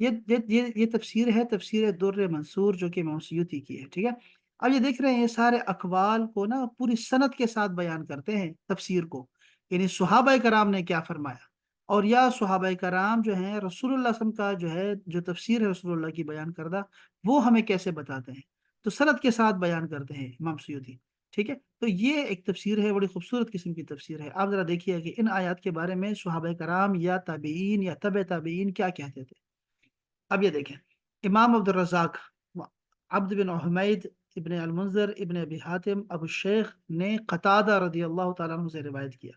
یہ تفسیر ہے، تفسیر در منصور، جو کہ امام سیوطی کی ہے، ٹھیک ہے؟ اب یہ دیکھ رہے ہیں، یہ سارے اقوال کو نا پوری سند کے ساتھ بیان کرتے ہیں تفسیر کو، یعنی صحابہ کرام نے کیا فرمایا، اور یا صحابہ کرام جو ہیں رسول اللہ صلی اللہ علیہ وسلم کا جو ہے جو تفسیر ہے رسول اللہ کی بیان کردہ، وہ ہمیں کیسے بتاتے ہیں، تو سند کے ساتھ بیان کرتے ہیں امام سیوطی، ٹھیک ہے؟ تو یہ ایک تفسیر ہے، بڑی خوبصورت قسم کی تفسیر ہے۔ آپ ذرا دیکھیے کہ ان آیات کے بارے میں صحابہ کرام یا تابعین یا تبع تابعین کیا کہتے تھے۔ اب یہ دیکھیں، امام عبد الرزاق، عبد بن حمید، ابن المنذر، ابن ابی حاتم، ابو الشیخ نے قتادہ رضی اللہ تعالیٰ عنہ سے روایت کیا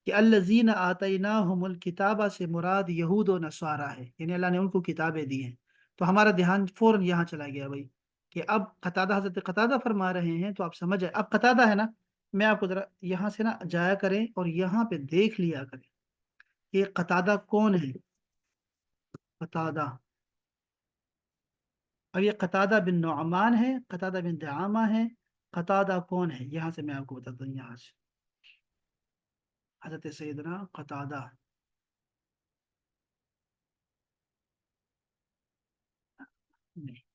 کہ الذین آتیناہم الکتابہ سے مراد یہود و نصارہ ہے، یعنی اللہ نے ان کو کتابیں دی ہیں۔ تو ہمارا دھیان فوراً یہاں چلا گیا بھائی کہ اب قتادہ، حضرت قتادہ فرما رہے ہیں، تو آپ سمجھ آئے اب قتادہ ہے نا، میں آپ کو ذرا یہاں سے نا جایا کریں اور یہاں پہ دیکھ لیا کریں کہ قتادہ کون ہے۔ قتادہ، اب یہ قتادہ بن نعمان ہے، قتادہ بن دعامہ ہے، قتادہ کون ہے، یہاں سے میں آپ کو بتاتا ہوں، یہاں سے حضرت سیدنا قتادہ، نہیں،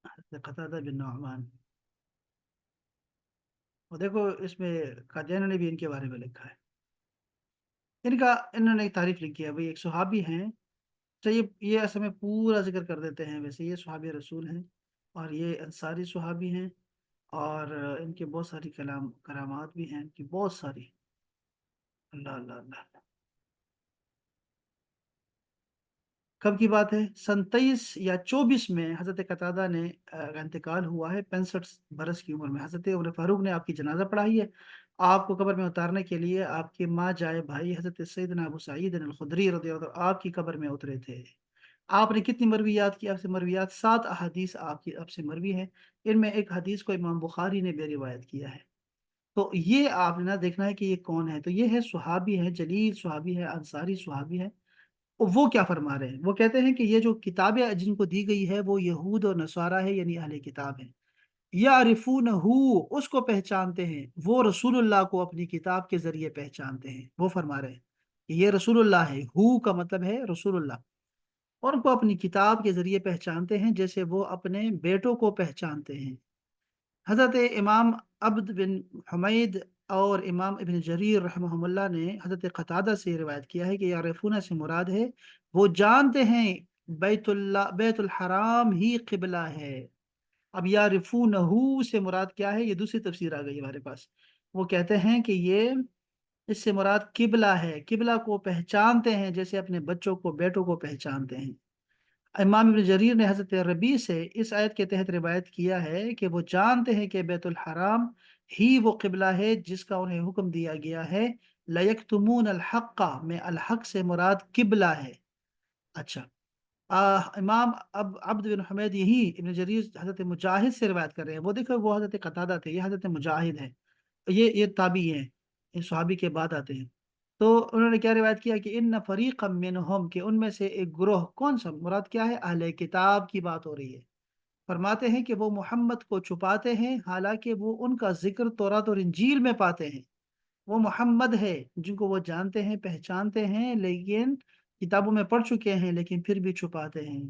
حضرت قتادہ بن نعمان، اور دیکھو اس میں قادیانی نے بھی ان کے بارے میں لکھا ہے، ان کا انہوں نے ایک تعریف لکھی ہے، بھائی ایک صحابی ہیں، تو یہ اصل میں پورا ذکر کر دیتے ہیں، ویسے یہ صحابی رسول ہیں، اور یہ انصاری صحابی ہیں، اور ان کے بہت ساری کرامات بھی ہیں، ان کی بہت ساری، اللہ اللہ اللہ۔ کب کی بات ہے؟ سن 23 یا 24 میں حضرت قتادہ نے کا انتقال ہوا ہے، 65 برس کی عمر میں۔ حضرت عمر فاروق نے آپ کی جنازہ پڑھائی ہے، آپ کو قبر میں اتارنے کے لیے آپ کے ماں جائے بھائی حضرت سیدنا ابو سعید الخدری رضی اللہ عنہ آپ کی قبر میں اترے تھے۔ آپ نے کتنی مرویات کی؟ آپ سے مرویات 7 احادیث آپ سے مروی ہیں، ان میں ایک حدیث کو امام بخاری نے بھی روایت کیا ہے۔ تو یہ آپ نے نا دیکھنا ہے کہ یہ کون ہے، تو یہ ہے صحابی ہے، جلیل صحابی ہے، انصاری صحابی ہے۔ وہ کیا فرما رہے ہیں؟ وہ کہتے ہیں کہ یہ جو کتابیں جن کو دی گئی ہے وہ یہود اور نصارہ ہے، یعنی اہل کتاب ہیں، یعرفونہ، اس کو پہچانتے ہیں، وہ رسول اللہ کو اپنی کتاب کے ذریعے پہچانتے ہیں۔ وہ فرما رہے ہیں کہ یہ رسول اللہ ہے، ہو کا مطلب ہے رسول اللہ، اور ان کو اپنی کتاب کے ذریعے پہچانتے ہیں جیسے وہ اپنے بیٹوں کو پہچانتے ہیں۔ حضرت امام عبد بن حمید اور امام ابن جریر رحمہ اللہ نے حضرت قتادہ سے روایت کیا ہے کہ یعرفون سے مراد ہے وہ جانتے ہیں بیت الحرام ہی قبلہ ہے۔ اب یعرفونہ سے مراد کیا ہے؟ یہ دوسری تفسیر آ گئی ہمارے پاس، وہ کہتے ہیں کہ یہ اس سے مراد قبلہ ہے، قبلہ کو پہچانتے ہیں جیسے اپنے بچوں کو، بیٹوں کو پہچانتے ہیں۔ امام ابن جریر نے حضرت ربیع سے اس آیت کے تحت روایت کیا ہے کہ وہ جانتے ہیں کہ بیت الحرام ہی وہ قبلہ ہے جس کا انہیں حکم دیا گیا ہے، لیکتمون الحق میں الحق سے مراد قبلہ ہے۔ اچھا، امام عبد بن حمید یہی ابن جریر حضرت مجاہد سے روایت کر رہے ہیں، وہ دیکھو وہ حضرت قتادہ تھے، یہ حضرت مجاہد ہے، یہ تابعی ہیں، یہ صحابی کے بعد آتے ہیں۔ تو انہوں نے کیا روایت کیا کہ ان فریقا منہم، کہ ان میں سے ایک گروہ، کون سا مراد کیا ہے؟ اہل کتاب کی بات ہو رہی ہے، فرماتے ہیں کہ وہ محمد کو چھپاتے ہیں حالانکہ وہ ان کا ذکر تورات اور انجیل میں پاتے ہیں۔ وہ محمد ہے جن کو وہ جانتے ہیں، پہچانتے ہیں، لیکن کتابوں میں پڑھ چکے ہیں، لیکن پھر بھی چھپاتے ہیں۔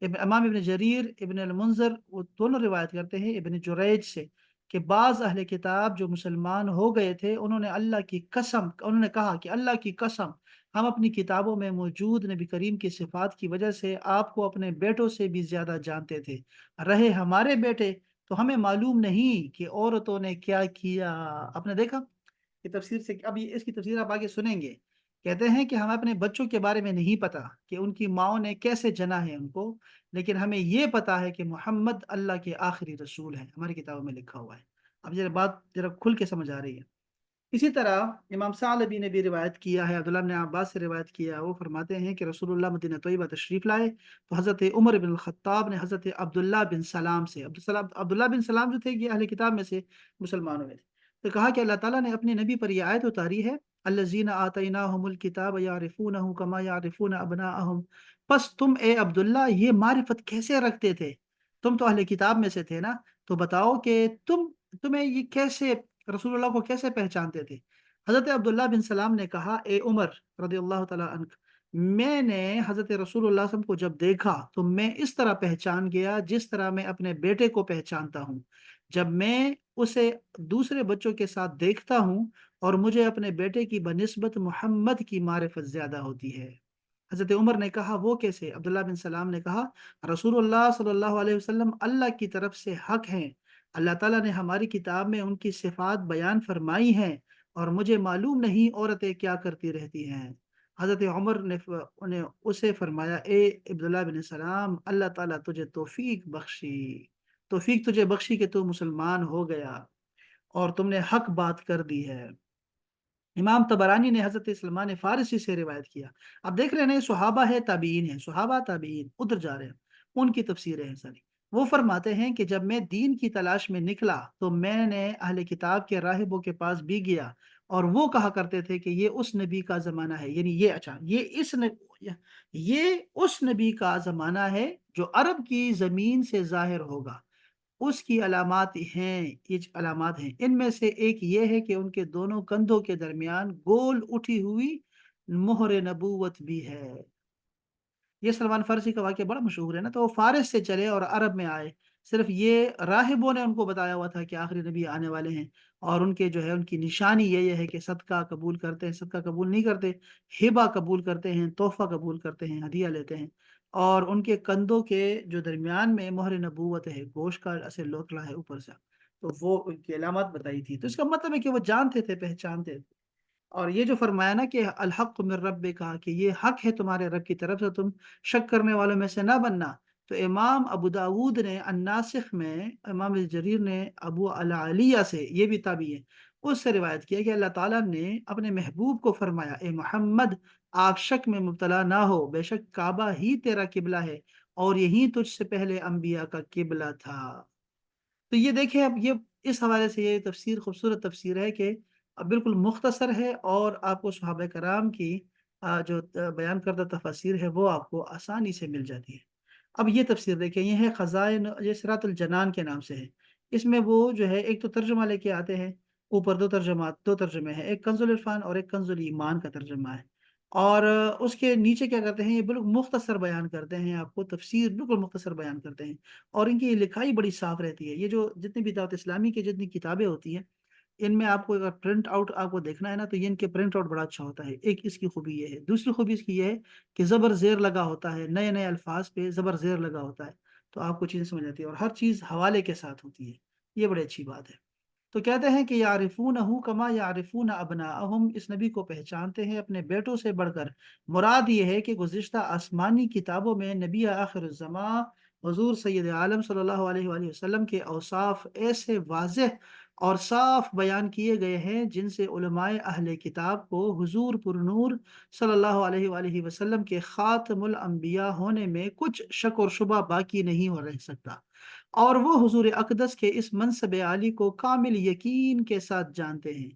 امام ابن جریر، ابن المنذر، وہ دونوں روایت کرتے ہیں ابن جریج سے کہ بعض اہل کتاب جو مسلمان ہو گئے تھے، انہوں نے کہا کہ اللہ کی قسم، ہم اپنی کتابوں میں موجود نبی کریم کی صفات کی وجہ سے آپ کو اپنے بیٹوں سے بھی زیادہ جانتے تھے، رہے ہمارے بیٹے تو ہمیں معلوم نہیں کہ عورتوں نے کیا کیا۔ آپ نے دیکھا کہ تفسیر سے، اب اس کی تفسیر آپ آگے سنیں گے، کہتے ہیں کہ ہمیں اپنے بچوں کے بارے میں نہیں پتا کہ ان کی ماؤں نے کیسے جنا ہے ان کو، لیکن ہمیں یہ پتا ہے کہ محمد اللہ کے آخری رسول ہیں، ہماری کتابوں میں لکھا ہوا ہے۔ اب ذرا بات ذرا کھل کے سمجھ آ رہی ہے۔ اسی طرح امام ثعلبی نے بھی روایت کیا ہے، عبداللہ بن عباس سے روایت کیا، وہ فرماتے ہیں کہ رسول اللہ مدینہ طیبہ تشریف لائے تو حضرت عمر بن الخطاب نے حضرت عبداللہ بن سلام سے، عبداللہ بن سلام جو تھے یہ اہل کتاب میں سے مسلمان ہوئے تھے، تو کہا کہ اللہ تعالیٰ نے اپنے نبی پر یہ آیت اتاری ہے، الذین آتیناہم الکتاب یعرفونہ کما یعرفون ابناءہم، پس تم اے عبداللہ یہ معرفت کیسے رکھتے تھے؟ تم تو اہل کتاب میں سے تھے نا، تو بتاؤ کہ تمہیں یہ کیسے، رسول اللہ کو کیسے پہچانتے تھے؟ حضرت عبداللہ بن سلام نے کہا، اے عمر رضی اللہ تعالیٰ عنہ، میں نے حضرت رسول اللہ صلی اللہ علیہ وسلم کو جب دیکھا تو میں اس طرح پہچان گیا جس طرح میں اپنے بیٹے کو پہچانتا ہوں جب میں اسے دوسرے بچوں کے ساتھ دیکھتا ہوں، اور مجھے اپنے بیٹے کی بنسبت محمد کی معرفت زیادہ ہوتی ہے۔ حضرت عمر نے کہا، وہ کیسے؟ عبداللہ بن سلام نے کہا، رسول اللہ صلی اللہ علیہ وسلم اللہ کی طرف سے حق ہیں، اللہ تعالیٰ نے ہماری کتاب میں ان کی صفات بیان فرمائی ہیں، اور مجھے معلوم نہیں عورتیں کیا کرتی رہتی ہیں۔ حضرت عمر نے اسے فرمایا، اے عبداللہ بن سلام، اللہ تعالیٰ تجھے توفیق تجھے بخشی کہ تو مسلمان ہو گیا اور تم نے حق بات کر دی ہے۔ امام طبرانی نے حضرت سلمان فارسی سے روایت کیا۔ اب دیکھ رہے ہیں صحابہ ہے تابعین ہیں، صحابہ تابعین ادھر جا رہے ہیں، ان کی تفسیریں ہیں ساری۔ وہ فرماتے ہیں کہ جب میں دین کی تلاش میں نکلا تو میں نے اہل کتاب کے راہبوں کے پاس بھی گیا، اور وہ کہا کرتے تھے کہ یہ اس نبی کا زمانہ ہے، یعنی یہ اس نبی کا زمانہ ہے جو عرب کی زمین سے ظاہر ہوگا۔ اس کی علامات ہیں، یہ علامات ہیں، ان میں سے ایک یہ ہے کہ ان کے دونوں کندھوں کے درمیان گول اٹھی ہوئی مہر نبوت بھی ہے۔ یہ سلمان فارسی کا واقعہ بڑا مشہور ہے نا، تو وہ فارس سے چلے اور عرب میں آئے، صرف یہ راہبوں نے ان کو بتایا ہوا تھا کہ آخری نبی آنے والے ہیں، اور ان کے جو ہے ان کی نشانی یہ ہے کہ صدقہ قبول کرتے ہیں، صدقہ قبول نہیں کرتے، ہبہ قبول کرتے ہیں، تحفہ قبول کرتے ہیں، ہدیہ لیتے ہیں، اور ان کے کندھوں کے جو درمیان میں مہر نبوت ہے، گوشت کا ایسے لوٹلا ہے اوپر سے، تو وہ ان کی علامات بتائی تھی، تو اس کا مطلب ہے کہ وہ جانتے تھے، پہچانتے تھے۔ اور یہ جو فرمایا نا کہ الحق من رب کا، کہ یہ حق ہے تمہارے رب کی طرف سے، تم شک کرنے والوں میں سے نہ بننا، تو امام ابو داود نے الناسخ میں، امام جریر نے ابو العالیہ سے، یہ بھی تابعی ہے، اس سے روایت کیا کہ اللہ تعالیٰ نے اپنے محبوب کو فرمایا، اے محمد آپ شک میں مبتلا نہ ہو، بے شک کعبہ ہی تیرا قبلہ ہے، اور یہی تجھ سے پہلے انبیاء کا قبلہ تھا۔ تو یہ دیکھیں، اب یہ اس حوالے سے یہ تفسیر خوبصورت تفسیر ہے کہ بالکل مختصر ہے، اور آپ کو صحابہ کرام کی جو بیان کردہ تفاسیر ہے وہ آپ کو آسانی سے مل جاتی ہے۔ اب یہ تفسیر دیکھیں، یہ ہے خزائن، یہ صراط الجنان کے نام سے ہے۔ اس میں وہ جو ہے ایک تو ترجمہ لے کے آتے ہیں، اوپر دو ترجمے ہیں، ایک کنز العرفان اور ایک کنز ایمان کا ترجمہ ہے، اور اس کے نیچے کیا کرتے ہیں، یہ بالکل مختصر بیان کرتے ہیں، آپ کو تفسیر بالکل مختصر بیان کرتے ہیں، اور ان کی لکھائی بڑی صاف رہتی ہے۔ یہ جو جتنی بھی دعوت اسلامی کی جتنی کتابیں ہوتی ہیں، ان میں آپ کو اگر پرنٹ آؤٹ آپ کو دیکھنا ہے نا، تو یہ ان کے پرنٹ آؤٹ بڑا اچھا ہوتا ہے، ایک اس کی خوبی یہ ہے۔ دوسری خوبی اس کی یہ ہے کہ زبر زیر لگا ہوتا ہے، نئے نئے الفاظ پہ زبر زیر لگا ہوتا ہے، تو آپ کو چیزیں سمجھ آتی ہے، اور ہر چیز حوالے کے ساتھ ہوتی ہے، یہ بڑی اچھی بات ہے۔ تو کہتے ہیں کہ یعرفونہ کما یعرفون ابناءہم، اس نبی کو پہچانتے ہیں اپنے بیٹوں سے بڑھ کر۔ مراد یہ ہے کہ گزشتہ آسمانی کتابوں میں نبی آخر الزمان حضور سید عالم صلی اللہ علیہ وآلہ وسلم کے اوصاف ایسے واضح اور صاف بیان کیے گئے ہیں جن سے علماء اہل کتاب کو حضور پر نور صلی اللہ علیہ وآلہ وسلم کے خاتم الانبیاء ہونے میں کچھ شک اور شبہ باقی نہیں ہو رہ سکتا، اور وہ حضور اقدس کے اس منصب عالی کو کامل یقین کے ساتھ جانتے ہیں۔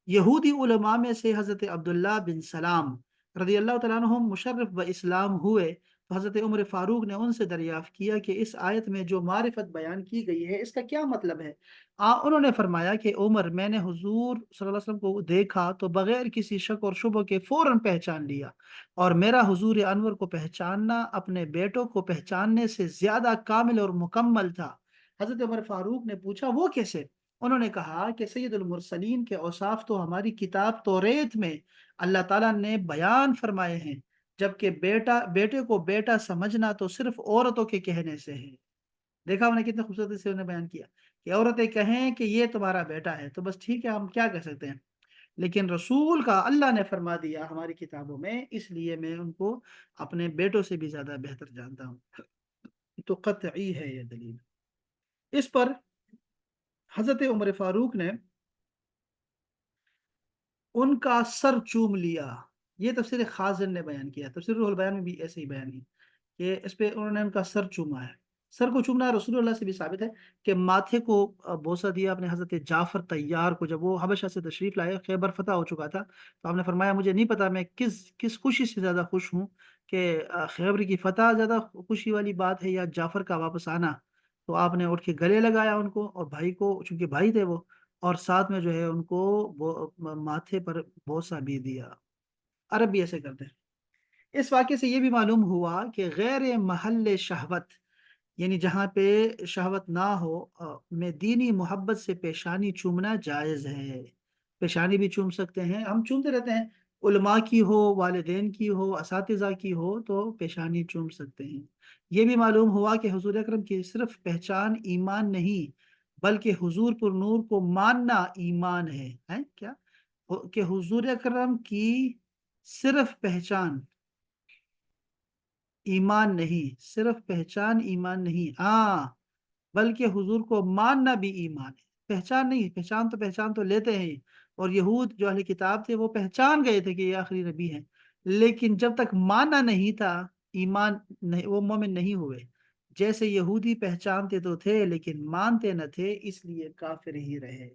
یہودی علماء میں سے حضرت عبداللہ بن سلام رضی اللہ تعالیٰ عنہم مشرف اسلام ہوئے، تو حضرت عمر فاروق نے ان سے دریافت کیا کہ اس آیت میں جو معرفت بیان کی گئی ہے اس کا کیا مطلب ہے؟ انہوں نے فرمایا کہ عمر، میں نے حضور صلی اللہ علیہ وسلم کو دیکھا تو بغیر کسی شک اور شبہ کے فوراً پہچان لیا، اور میرا حضور انور کو پہچاننا اپنے بیٹوں کو پہچاننے سے زیادہ کامل اور مکمل تھا۔ حضرت عمر فاروق نے پوچھا، وہ کیسے؟ انہوں نے کہا کہ سید المرسلین کے اوصاف تو ہماری کتاب توریت میں اللہ تعالیٰ نے بیان فرمائے ہیں، جبکہ بیٹے کو بیٹا سمجھنا تو صرف عورتوں کے کہنے سے ہے۔ دیکھا ہم نے کتنے خوبصورتی سے انہیں بیان کیا کہ عورتیں کہیں کہ یہ تمہارا بیٹا ہے تو بس ٹھیک ہے، ہم کیا کہہ سکتے ہیں، لیکن رسول کا اللہ نے فرما دیا ہماری کتابوں میں، اس لیے میں ان کو اپنے بیٹوں سے بھی زیادہ بہتر جانتا ہوں۔ تو قطعی ہے یہ دلیل۔ اس پر حضرت عمر فاروق نے ان کا سر چوم لیا، یہ تفسیر خازن نے بیان کیا، تفسیر روح البیان میں بھی ایسے ہی بیان ہے کہ اس پہ انہوں نے ان کا سر چوما ہے۔ سر کو چومنا رسول اللہ سے بھی ثابت ہے کہ ماتھے کو بوسہ دیا اپنے حضرت جعفر طیار کو، جب وہ حبشہ سے تشریف لائے، خیبر فتح ہو چکا تھا، تو آپ نے فرمایا مجھے نہیں پتا میں کس خوشی سے زیادہ خوش ہوں، کہ خیبر کی فتح زیادہ خوشی والی بات ہے یا جعفر کا واپس آنا؟ تو آپ نے اٹھ کے گلے لگایا ان کو، اور بھائی کو، چونکہ بھائی تھے وہ، اور ساتھ میں جو ہے ان کو ماتھے پر بوسہ بھی دیا۔ عرب بھی ایسے کرتے ہیں۔ اس واقعے سے یہ بھی معلوم ہوا کہ غیر محل شہوت، یعنی جہاں پہ شہوت نہ ہو، میں دینی محبت سے پیشانی چومنا جائز ہے۔ پیشانی بھی چوم سکتے ہیں، ہم چومتے رہتے ہیں، علماء کی ہو، والدین کی ہو، اساتذہ کی ہو تو پیشانی چوم سکتے ہیں۔ یہ بھی معلوم ہوا کہ حضور اکرم کی صرف پہچان ایمان نہیں، بلکہ حضور پر نور کو ماننا ایمان ہے۔ ہیں کیا؟ کہ حضور اکرم کی صرف پہچان ایمان نہیں، صرف پہچان ایمان نہیں، ہاں، بلکہ حضور کو ماننا بھی ایمان ہے۔ پہچان نہیں، پہچان تو لیتے ہیں، اور یہود جو اہل کتاب تھے وہ پہچان گئے تھے کہ یہ آخری نبی ہیں، لیکن جب تک ماننا نہیں تھا، ایمان نہیں، وہ مومن نہیں ہوئے۔ جیسے یہودی پہچانتے تو تھے لیکن مانتے نہ تھے، اس لیے کافر ہی رہے۔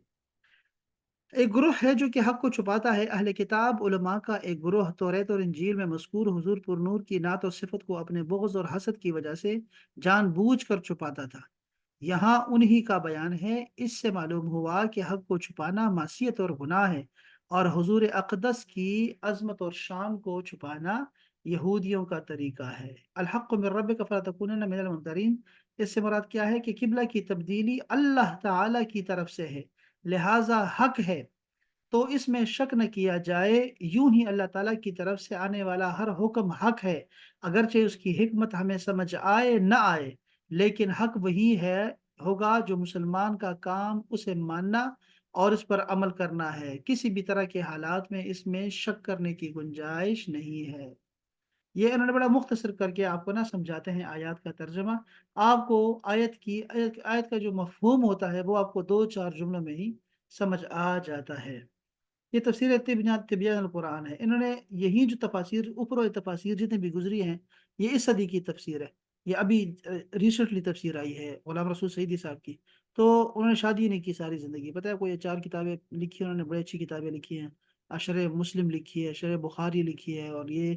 ایک گروہ ہے جو کہ حق کو چھپاتا ہے۔ اہل کتاب علماء کا ایک گروہ توریت اور انجیل میں مذکور حضور پر نور کی نعت و صفت کو اپنے بغض اور حسد کی وجہ سے جان بوجھ کر چھپاتا تھا۔ یہاں انہی کا بیان ہے۔ اس سے معلوم ہوا کہ حق کو چھپانا معصیت اور گناہ ہے، اور حضور اقدس کی عظمت اور شان کو چھپانا یہودیوں کا طریقہ ہے۔ الحق من ربک فلا تکونن من الممترین، اس سے مراد کیا ہے کہ قبلہ کی تبدیلی اللہ تعالی کی طرف سے ہے، لہٰذا حق ہے، تو اس میں شک نہ کیا جائے۔ یوں ہی اللہ تعالیٰ کی طرف سے آنے والا ہر حکم حق ہے، اگرچہ اس کی حکمت ہمیں سمجھ آئے نہ آئے، لیکن حق وہی ہے ہوگا جو مسلمان کا کام اسے ماننا اور اس پر عمل کرنا ہے۔ کسی بھی طرح کے حالات میں اس میں شک کرنے کی گنجائش نہیں ہے۔ یہ انہوں نے بڑا مختصر کر کے آپ کو نہ سمجھاتے ہیں آیات کا ترجمہ۔ آپ کو آیت کا جو مفہوم ہوتا ہے وہ آپ کو دو چار جملوں میں ہی سمجھ آ جاتا ہے۔ یہ تفسیر تبیان القرآن ہے۔ انہوں نے یہی جو تفاسیر، اوپر والے تفاسیر جتنے بھی گزری ہیں، یہ اس صدی کی تفسیر ہے۔ یہ ابھی ریسنٹلی تفسیر آئی ہے غلام رسول سعیدی صاحب کی۔ تو انہوں نے شادی نہیں کی ساری زندگی، پتہ ہے کوئی چار کتابیں لکھی انہوں نے، بڑی اچھی کتابیں لکھی ہیں۔ شرح مسلم لکھی ہے، شرح بخاری لکھی ہے، اور یہ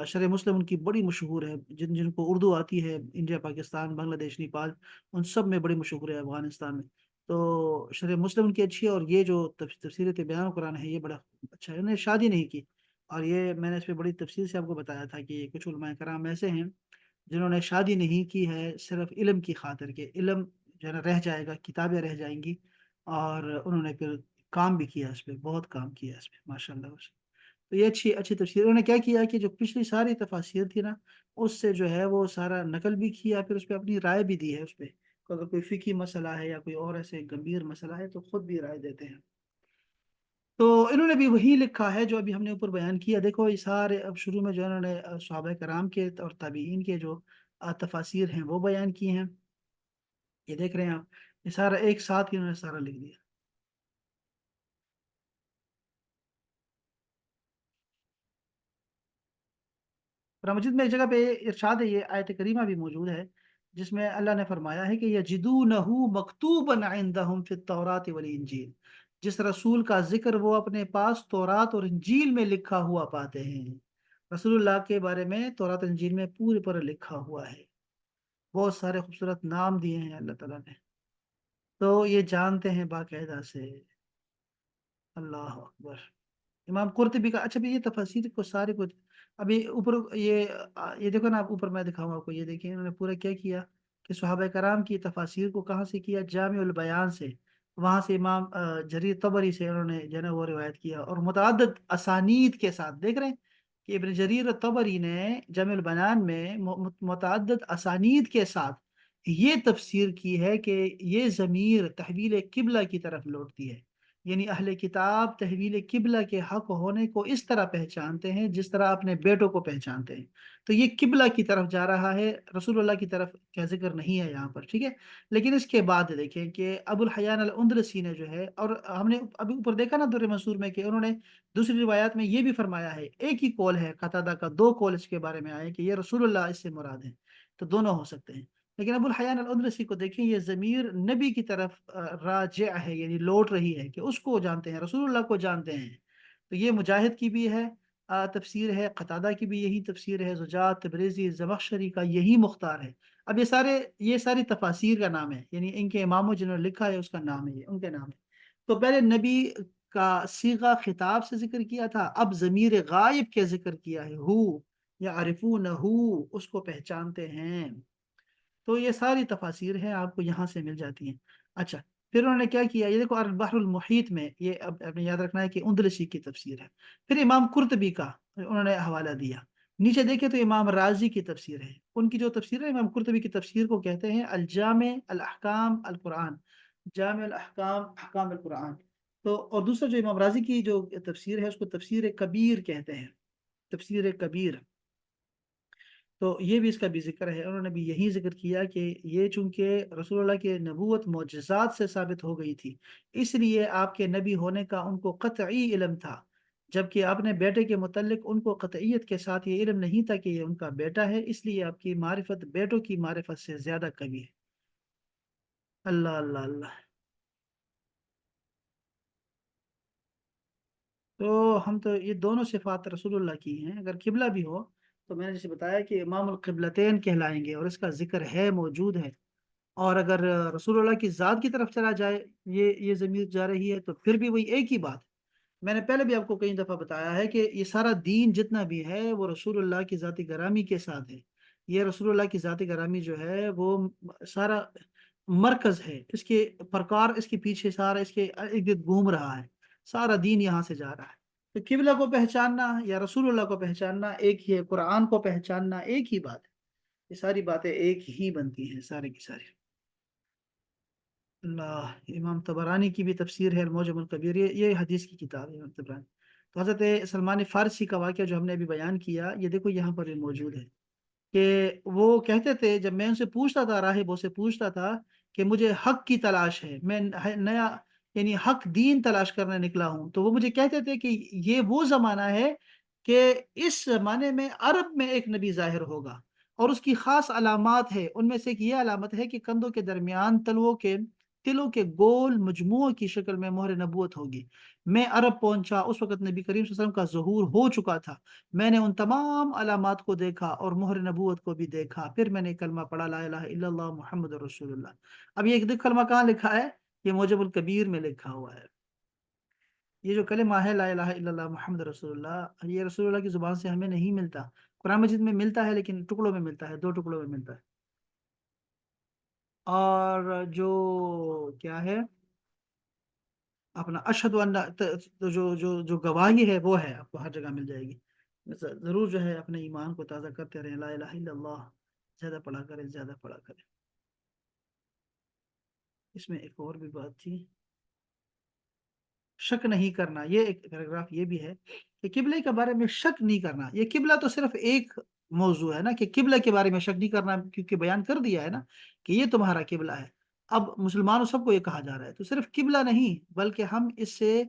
شرح مسلم ان کی بڑی مشہور ہے۔ جن جن کو اردو آتی ہے، انڈیا، پاکستان، بنگلہ دیش، نیپال، ان سب میں بڑی مشہور ہے، افغانستان میں۔ تو شرح مسلم ان کی اچھی ہے، اور یہ جو تفسیر بیان قرآن ہے یہ بڑا اچھا ہے۔ انہوں نے شادی نہیں کی، اور یہ میں نے اس پہ بڑی تفصیل سے آپ کو بتایا تھا کہ کچھ علماء کرام ایسے ہیں جنہوں نے شادی نہیں کی ہے صرف علم کی خاطر، کے علم جو ہے نا رہ جائے گا، کتابیں رہ جائیں گی، اور انہوں نے پھر کام بھی کیا اس پہ، بہت کام کیا اس پہ، ماشاء اللہ۔ تو یہ اچھی اچھی تفسیر انہوں نے کیا کیا کہ جو پچھلی ساری تفاسیر تھی نا، اس سے جو ہے وہ سارا نقل بھی کیا، پھر اس پہ اپنی رائے بھی دی ہے اس پہ۔ تو اگر کوئی فقہی مسئلہ ہے یا کوئی اور ایسے گمبھیر مسئلہ ہے تو خود بھی رائے دیتے ہیں۔ تو انہوں نے بھی وہی لکھا ہے جو ابھی ہم نے اوپر بیان کیا۔ دیکھو یہ سارے اب شروع میں جو انہوں نے صحابہ کرام کے اور تابعین کے جو تفاسیر ہیں وہ بیان کی ہیں، یہ دیکھ رہے ہیں آپ، یہ سارا ایک ساتھ ہی انہوں نے سارا لکھ دیا۔ قرآن مجید میں ایک جگہ پہ ارشاد ہے، یہ آیت کریمہ بھی موجود ہے، جس میں اللہ نے فرمایا ہے کہ یجدونہ مکتوبا عندہم فی التوراۃ والانجیل، جس رسول کا ذکر وہ اپنے پاس تورات اور انجیل میں لکھا ہوا پاتے ہیں۔ رسول اللہ کے بارے میں تورات اور انجیل میں پورے پر لکھا ہوا ہے، بہت سارے خوبصورت نام دیے ہیں اللہ تعالیٰ نے، تو یہ جانتے ہیں باقاعدہ سے۔ اللہ اکبر۔ امام قرطبی کا، اچھا بھی یہ تفاسیر کو سارے کو ابھی اوپر یہ دیکھو نا آپ، اوپر میں دکھاؤں آپ کو، یہ دیکھیں انہوں نے پورا کیا کیا کہ صحابہ کرام کی تفاسیر کو کہاں سے کیا، جامع البیان سے، وہاں سے امام جریر طبری سے انہوں نے جو ہے نا وہ روایت کیا، اور متعدد اسانید کے ساتھ دیکھ رہے ہیں کہ ابن جریر طبری نے جامع البیان میں متعدد اسانید کے ساتھ یہ تفسیر کی ہے کہ یہ ضمیر تحویل قبلہ کی طرف لوٹتی ہے، یعنی اہل کتاب تحویل قبلہ کے حق ہونے کو اس طرح پہچانتے ہیں جس طرح اپنے بیٹوں کو پہچانتے ہیں۔ تو یہ قبلہ کی طرف جا رہا ہے، رسول اللہ کی طرف کا ذکر نہیں ہے یہاں پر، ٹھیک ہے۔ لیکن اس کے بعد دیکھیں کہ ابو الحیان الاندلسی نے جو ہے، اور ہم نے ابھی اوپر دیکھا نا در منصور میں کہ انہوں نے دوسری روایات میں یہ بھی فرمایا ہے، ایک ہی قول ہے قتادہ کا، دو قول اس کے بارے میں آئے کہ یہ رسول اللہ اس سے مراد ہے، تو دونوں ہو سکتے ہیں۔ لیکن ابو الحیان الاندلسی کو دیکھیں، یہ ضمیر نبی کی طرف راجع ہے، یعنی لوٹ رہی ہے، کہ اس کو جانتے ہیں، رسول اللہ کو جانتے ہیں۔ تو یہ مجاہد کی بھی ہے تفسیر ہے، قتادہ کی بھی یہی تفسیر ہے، زجاج، تبریزی، زمخشری کا یہی مختار ہے۔ اب یہ ساری تفاسیر کا نام ہے، یعنی ان کے اماموں جنہوں نے لکھا ہے اس کا نام ہے، یہ ان کے نام ہے۔ تو پہلے نبی کا صیغہ خطاب سے ذکر کیا تھا، اب ضمیر غائب کے ذکر کیا ہے، ہو یا عارفونہ، اس کو پہچانتے ہیں۔ تو یہ ساری تفاسیر ہیں، آپ کو یہاں سے مل جاتی ہیں۔ اچھا، پھر انہوں نے کیا کیا، یہ دیکھو البحر المحیط میں، یہ اب آپ نے یاد رکھنا ہے کہ اندلسی کی تفسیر ہے۔ پھر امام قرطبی کا انہوں نے حوالہ دیا، نیچے دیکھیں تو امام رازی کی تفسیر ہے، ان کی جو تفسیر ہے، امام قرطبی کی تفسیر کو کہتے ہیں الجامع الاحکام القرآن، جامع الاحکام احکام القرآن۔ تو اور دوسرا جو امام رازی کی جو تفسیر ہے، اس کو تفسیر کبیر کہتے ہیں، تفسیر کبیر۔ تو یہ بھی اس کا بھی ذکر ہے، انہوں نے بھی یہی ذکر کیا کہ یہ چونکہ رسول اللہ کے نبوت معجزات سے ثابت ہو گئی تھی، اس لیے آپ کے نبی ہونے کا ان کو قطعی علم تھا، جبکہ اپنے بیٹے کے متعلق ان کو قطعیت کے ساتھ یہ علم نہیں تھا کہ یہ ان کا بیٹا ہے، اس لیے آپ کی معرفت بیٹوں کی معرفت سے زیادہ قوی ہے۔ اللہ اللہ اللہ۔ تو ہم تو یہ دونوں صفات رسول اللہ کی ہیں، اگر قبلہ بھی ہو تو میں نے جیسے بتایا کہ امام القبلتین کہلائیں گے، اور اس کا ذکر ہے، موجود ہے۔ اور اگر رسول اللہ کی ذات کی طرف چلا جائے، یہ ضمیر جا رہی ہے، تو پھر بھی وہی ایک ہی بات ہے۔ میں نے پہلے بھی آپ کو کئی دفعہ بتایا ہے کہ یہ سارا دین جتنا بھی ہے وہ رسول اللہ کی ذاتی گرامی کے ساتھ ہے۔ یہ رسول اللہ کی ذاتی گرامی جو ہے وہ سارا مرکز ہے، اس کے پرکار، اس کے پیچھے سارا اس کے ارد گرد گھوم رہا ہے، سارا دین یہاں سے جا رہا ہے۔ تو قبلہ کو پہچاننا یا رسول اللہ کو پہچاننا ایک ہی ہے، قرآن کو پہچاننا ایک ہی بات ہے، یہ ساری باتیں ایک ہی بنتی ہیں، سارے کی ساری۔ اللہ، امام طبرانی کی بھی تفسیر ہے المعجم الکبیر، یہ حدیث کی کتاب ہے امام طبرانی۔ تو حضرت سلمان فارسی کا واقعہ جو ہم نے ابھی بیان کیا، یہ دیکھو یہاں پر بھی موجود ہے کہ وہ کہتے تھے، جب میں ان سے پوچھتا تھا، راہبوں سے پوچھتا تھا کہ مجھے حق کی تلاش ہے، میں نیا یعنی حق دین تلاش کرنے نکلا ہوں، تو وہ مجھے کہتے تھے کہ یہ وہ زمانہ ہے کہ اس زمانے میں عرب میں ایک نبی ظاہر ہوگا، اور اس کی خاص علامات ہے، ان میں سے ایک یہ علامت ہے کہ کندھوں کے درمیان تلوں کے گول مجموعوں کی شکل میں مہر نبوت ہوگی۔ میں عرب پہنچا، اس وقت نبی کریم صلی اللہ علیہ وسلم کا ظہور ہو چکا تھا، میں نے ان تمام علامات کو دیکھا اور مہر نبوت کو بھی دیکھا، پھر میں نے کلمہ پڑھا، لا الہ الا اللہ محمد رسول اللہ۔ اب یہ ایک کلمہ کہاں لکھا ہے؟ یہ معجم الکبیر میں لکھا ہوا ہے۔ یہ جو کلمہ ہے لا الہ الا اللہ محمد رسول اللہ، یہ رسول اللہ کی زبان سے ہمیں نہیں ملتا، قرآن مجید میں ملتا ہے لیکن ٹکڑوں میں ملتا ہے، دو ٹکڑوں میں ملتا ہے۔ اور جو کیا ہے اپنا اشہد ان جو گواہی ہے وہ ہے، آپ کو ہر جگہ مل جائے گی۔ ضرور جو ہے اپنے ایمان کو تازہ کرتے رہیں، لا الہ الا اللہ زیادہ پڑھا کریں، زیادہ پڑھا کریں۔ اس میں ایک اور بھی بات تھی، شک نہیں کرنا، یہ ایک پیراگراف یہ بھی ہے کہ قبلے کے بارے میں شک نہیں کرنا۔ یہ قبلہ تو صرف ایک موضوع ہے نا، کہ قبلہ کے بارے میں شک نہیں کرنا، کیونکہ بیان کر دیا ہے نا کہ یہ تمہارا قبلہ ہے۔ اب مسلمانوں سب کو یہ کہا جا رہا ہے، تو صرف قبلہ نہیں بلکہ ہم اس سے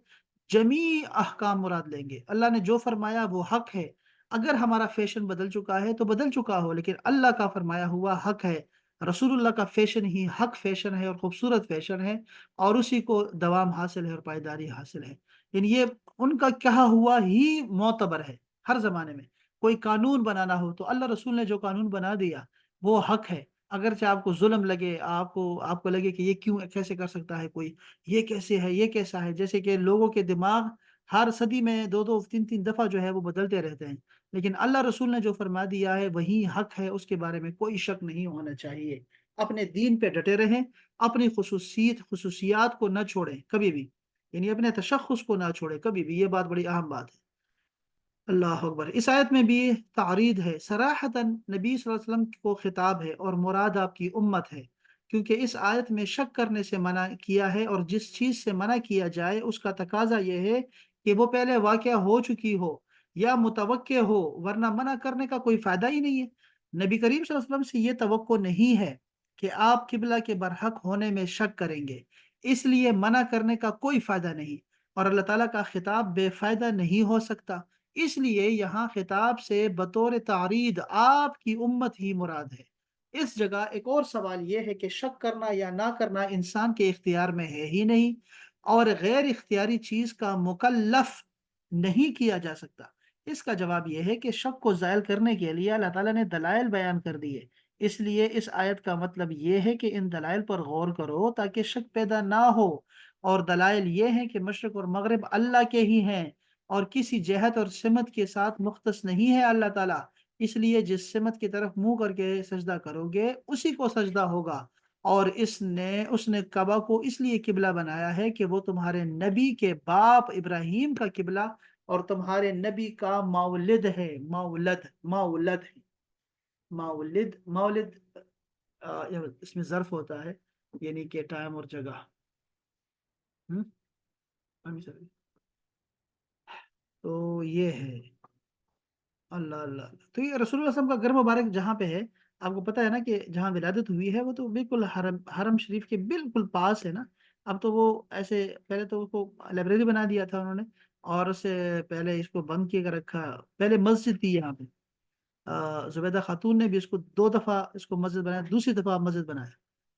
جمیع احکام مراد لیں گے۔ اللہ نے جو فرمایا وہ حق ہے، اگر ہمارا فیشن بدل چکا ہے تو بدل چکا ہو، لیکن اللہ کا فرمایا ہوا حق ہے۔ رسول اللہ کا فیشن ہی حق فیشن ہے اور خوبصورت فیشن ہے، اور اسی کو دوام حاصل ہے اور پائیداری حاصل ہے، یعنی یہ ان کا کہا ہوا ہی معتبر ہے ہر زمانے میں۔ کوئی قانون بنانا ہو تو اللہ رسول نے جو قانون بنا دیا وہ حق ہے، اگرچہ آپ کو ظلم لگے، آپ کو لگے کہ یہ کیوں کیسے کر سکتا ہے کوئی، یہ کیسے ہے، یہ کیسا ہے، جیسے کہ لوگوں کے دماغ ہر صدی میں دو دو تین تین دفعہ جو ہے وہ بدلتے رہتے ہیں، لیکن اللہ رسول نے جو فرما دیا ہے وہی حق ہے، اس کے بارے میں کوئی شک نہیں ہونا چاہیے۔ اپنے دین پہ ڈٹے رہیں، اپنی خصوصیات کو نہ چھوڑیں کبھی بھی، یعنی اپنے تشخص کو نہ چھوڑیں کبھی بھی، یہ بات بڑی اہم بات ہے۔ اللہ اکبر۔ اس آیت میں بھی تعرید ہے، صراحتاً نبی صلی اللہ علیہ وسلم کو خطاب ہے اور مراد آپ کی امت ہے، کیونکہ اس آیت میں شک کرنے سے منع کیا ہے، اور جس چیز سے منع کیا جائے اس کا تقاضا یہ ہے کہ وہ پہلے واقعہ ہو چکی ہو یا متوقع ہو، ورنہ منع کرنے کا کوئی فائدہ ہی نہیں ہے۔ نبی کریم صلی اللہ علیہ وسلم سے یہ توقع نہیں ہے کہ آپ قبلہ کے برحق ہونے میں شک کریں گے، اس لیے منع کرنے کا کوئی فائدہ نہیں، اور اللہ تعالیٰ کا خطاب بے فائدہ نہیں ہو سکتا، اس لیے یہاں خطاب سے بطور تعرید آپ کی امت ہی مراد ہے۔ اس جگہ ایک اور سوال یہ ہے کہ شک کرنا یا نہ کرنا انسان کے اختیار میں ہے ہی نہیں، اور غیر اختیاری چیز کا مکلف نہیں کیا جا سکتا۔ اس کا جواب یہ ہے کہ شک کو زائل کرنے کے لیے اللہ تعالیٰ نے دلائل بیان کر دیے، اس لیے اس آیت کا مطلب یہ ہے کہ ان دلائل پر غور کرو تاکہ شک پیدا نہ ہو، اور دلائل یہ ہیں کہ مشرق اور مغرب اللہ کے ہی ہیں اور کسی جہت اور سمت کے ساتھ مختص نہیں ہے اللہ تعالیٰ، اس لیے جس سمت کی طرف منہ کر کے سجدہ کرو گے اسی کو سجدہ ہوگا۔ اور اس نے کعبہ کو اس لیے قبلہ بنایا ہے کہ وہ تمہارے نبی کے باپ ابراہیم کا قبلہ اور تمہارے نبی کا مولد ہے، مولد ہے، مولد اس میں ظرف ہوتا ہے، یعنی کہ ٹائم اور جگہ۔ ہم؟ تو یہ ہے، اللہ اللہ اللہ۔ تو یہ رسول اللہ صلی اللہ علیہ وسلم کا گھر مبارک جہاں پہ ہے، آپ کو پتا ہے نا کہ جہاں ولادت ہوئی ہے وہ تو بالکل حرم شریف کے بالکل پاس ہے نا۔ اب تو وہ ایسے پہلے تو اس کو لائبریری بنا دیا تھا انہوں نے، اور اس سے پہلے اس کو بند کیے رکھا۔ پہلے مسجد تھی یہاں پہ، زبیدہ خاتون نے بھی اس کو 2 دفعہ اس کو مسجد بنایا، دوسری دفعہ مسجد بنایا،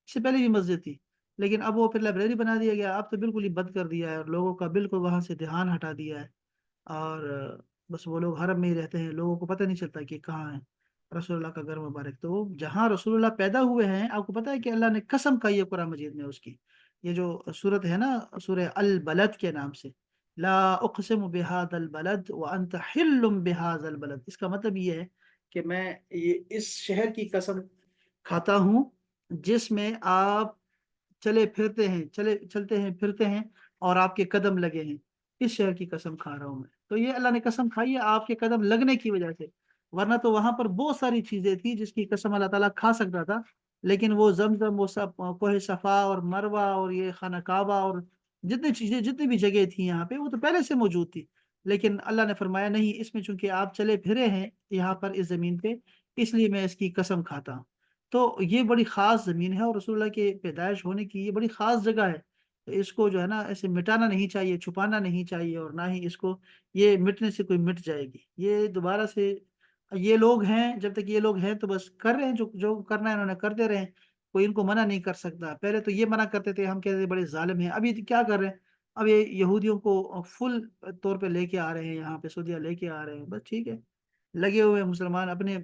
اس سے پہلے بھی مسجد تھی، لیکن اب وہ پھر لائبریری بنا دیا گیا، اب تو بالکل ہی بند کر دیا ہے اور لوگوں کا بالکل وہاں سے دھیان ہٹا دیا ہے۔ اور بس وہ لوگ حرم میں ہی رہتے ہیں، لوگوں کو پتہ نہیں چلتا کہ کہاں ہے رسول اللہ کا گھر مبارک۔ تو جہاں رسول اللہ پیدا ہوئے ہیں، آپ کو پتہ ہے کہ اللہ نے قسم کھائی ہے قرآن مجید میں اس کی، یہ جو صورت ہے نا، سورہ البلد کے نام سے، لا اقسم بهذا البلد وانت حل بهذا البلد، اس کا مطلب یہ ہے کہ میں یہ اس شہر کی قسم کھاتا ہوں جس میں آپ چلے پھرتے ہیں، چلتے ہیں پھرتے ہیں اور آپ کے قدم لگے ہیں، اس شہر کی قسم کھا رہا ہوں میں۔ تو یہ اللہ نے قسم کھائی ہے آپ کے قدم لگنے کی وجہ سے، ورنہ تو وہاں پر بہت ساری چیزیں تھی جس کی قسم اللہ تعالیٰ کھا سکتا تھا، لیکن وہ زمزم، وہ سب کوہ صفا اور مروہ اور یہ خانہ کعبہ اور جتنی چیزیں، جتنی بھی جگہ تھی یہاں پہ، وہ تو پہلے سے موجود تھی، لیکن اللہ نے فرمایا نہیں، اس میں چونکہ آپ چلے پھرے ہیں یہاں پر اس زمین پہ، اس لیے میں اس کی قسم کھاتا ہوں۔ تو یہ بڑی خاص زمین ہے اور رسول اللہ کے پیدائش ہونے کی یہ بڑی خاص جگہ ہے، تو اس کو جو ہے نا ایسے مٹانا نہیں چاہیے، چھپانا نہیں چاہیے، اور نہ ہی اس کو یہ مٹنے سے کوئی مٹ جائے گی، یہ دوبارہ سے یہ لوگ ہیں، جب تک یہ لوگ ہیں تو بس کر رہے ہیں جو جو کرنا ہے انہوں نے کرتے رہے ہیں، کوئی ان کو منع نہیں کر سکتا۔ پہلے تو یہ منع کرتے تھے، ہم کہتے تھے بڑے ظالم ہیں، ابھی کیا کر رہے ہیں؟ اب یہ یہودیوں کو فل طور پہ لے کے آ رہے ہیں، یہاں پہ سعودیہ لے کے آ رہے ہیں، بس ٹھیک ہے، لگے ہوئے ہیں مسلمان اپنے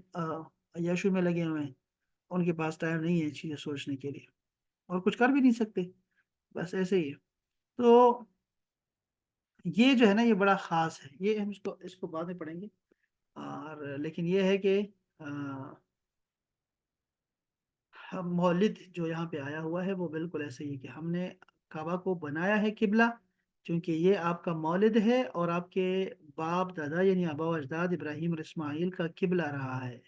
یشو میں لگے ہوئے ہیں، ان کے پاس ٹائم نہیں ہے چیزیں سوچنے کے لیے، اور کچھ کر بھی نہیں سکتے، بس ایسے ہی ہے۔ تو یہ جو ہے نا یہ بڑا خاص ہے، یہ ہم اس کو بعد میں پڑھیں گے، اور لیکن یہ ہے کہ مولد جو یہاں پہ آیا ہوا ہے وہ بالکل ایسے ہی ہے کہ ہم نے کعبہ کو بنایا ہے قبلہ، چونکہ یہ آپ کا مولد ہے اور آپ کے باپ دادا یعنی آبا و اجداد ابراہیم اور اسماعیل کا قبلہ رہا ہے۔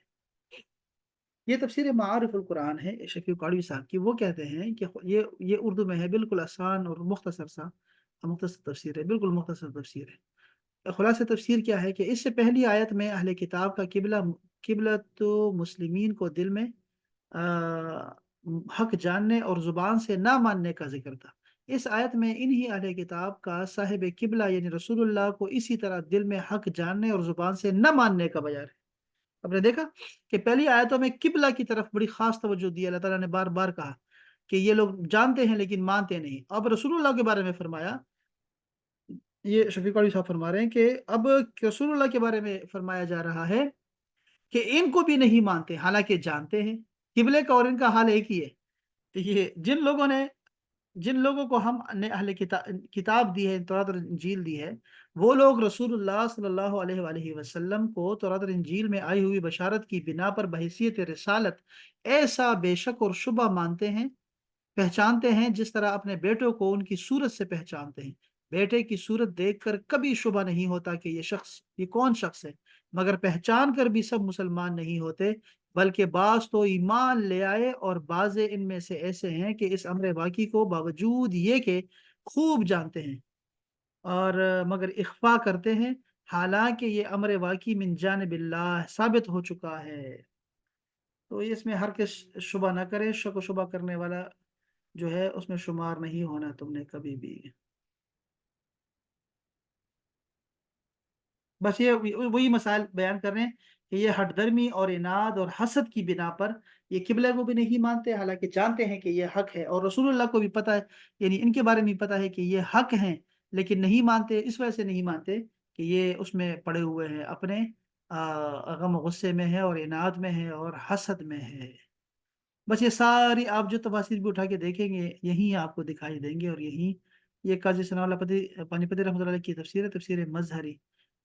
یہ تفسیر معارف القرآن ہے شفیع قاڑوی صاحب کی، وہ کہتے ہیں کہ یہ اردو میں ہے، بالکل آسان اور مختصر سا مختصر تفسیر ہے، بالکل مختصر تفسیر ہے۔ خلاصہ تفسیر کیا ہے کہ اس سے پہلی آیت میں اہل کتاب کا قبلہ تو مسلمین کو دل میں حق جاننے اور زبان سے نہ ماننے کا ذکر تھا۔ اس آیت میں انہی اہل کتاب کا صاحب قبلہ یعنی رسول اللہ کو اسی طرح دل میں حق جاننے اور زبان سے نہ ماننے کا بیان ہے۔ آپ نے دیکھا کہ پہلی آیتوں میں قبلہ کی طرف بڑی خاص توجہ دی، اللہ تعالیٰ نے بار بار کہا کہ یہ لوگ جانتے ہیں لیکن مانتے نہیں۔ اب رسول اللہ کے بارے میں فرمایا، یہ شفیق علی صاحب فرما رہے ہیں کہ اب رسول اللہ کے بارے میں فرمایا جا رہا ہے کہ ان کو بھی نہیں مانتے حالانکہ جانتے ہیں، قبلے کا اور ان کا حال ایک ہی ہے۔ یہ جن لوگوں کو ہم نے اہل کتاب دی ہے، تورات اور انجیل دی ہے، وہ لوگ رسول اللہ صلی اللہ علیہ وآلہ وسلم کو تورات اور انجیل میں آئی ہوئی بشارت کی بنا پر بحیثیت رسالت ایسا بے شک اور شبہ مانتے ہیں، پہچانتے ہیں جس طرح اپنے بیٹوں کو ان کی صورت سے پہچانتے ہیں۔ بیٹے کی صورت دیکھ کر کبھی شبہ نہیں ہوتا کہ یہ کون شخص ہے، مگر پہچان کر بھی سب مسلمان نہیں ہوتے، بلکہ بعض تو ایمان لے آئے اور بعض ان میں سے ایسے ہیں کہ اس امر واقعی کو باوجود یہ کہ خوب جانتے ہیں اور مگر اخفا کرتے ہیں، حالانکہ یہ امر واقعی من جانب اللہ ثابت ہو چکا ہے۔ تو اس میں ہر کس شبہ نہ کرے، شک و شبہ کرنے والا جو ہے اس میں شمار نہیں ہونا تم نے کبھی بھی۔ بس یہ وہی مسائل بیان کر رہے ہیں کہ یہ ہٹ درمی اور اناد اور حسد کی بنا پر یہ قبلہ کو بھی نہیں مانتے، حالانکہ جانتے ہیں کہ یہ حق ہے، اور رسول اللہ کو بھی پتہ ہے، یعنی ان کے بارے میں پتہ ہے کہ یہ حق ہیں، لیکن نہیں مانتے، اس وجہ سے نہیں مانتے کہ یہ اس میں پڑے ہوئے ہیں، اپنے غم و غصے میں ہے اور اناد میں ہے اور حسد میں ہے۔ بس یہ ساری آپ جو تفاسیر بھی اٹھا کے دیکھیں گے یہیں آپ کو دکھائی دیں گے، اور یہیں یہ قاضی ثناء اللہ پانی پتی رحمۃ اللہ کی تفسیر ہے، تفسیر مظہری،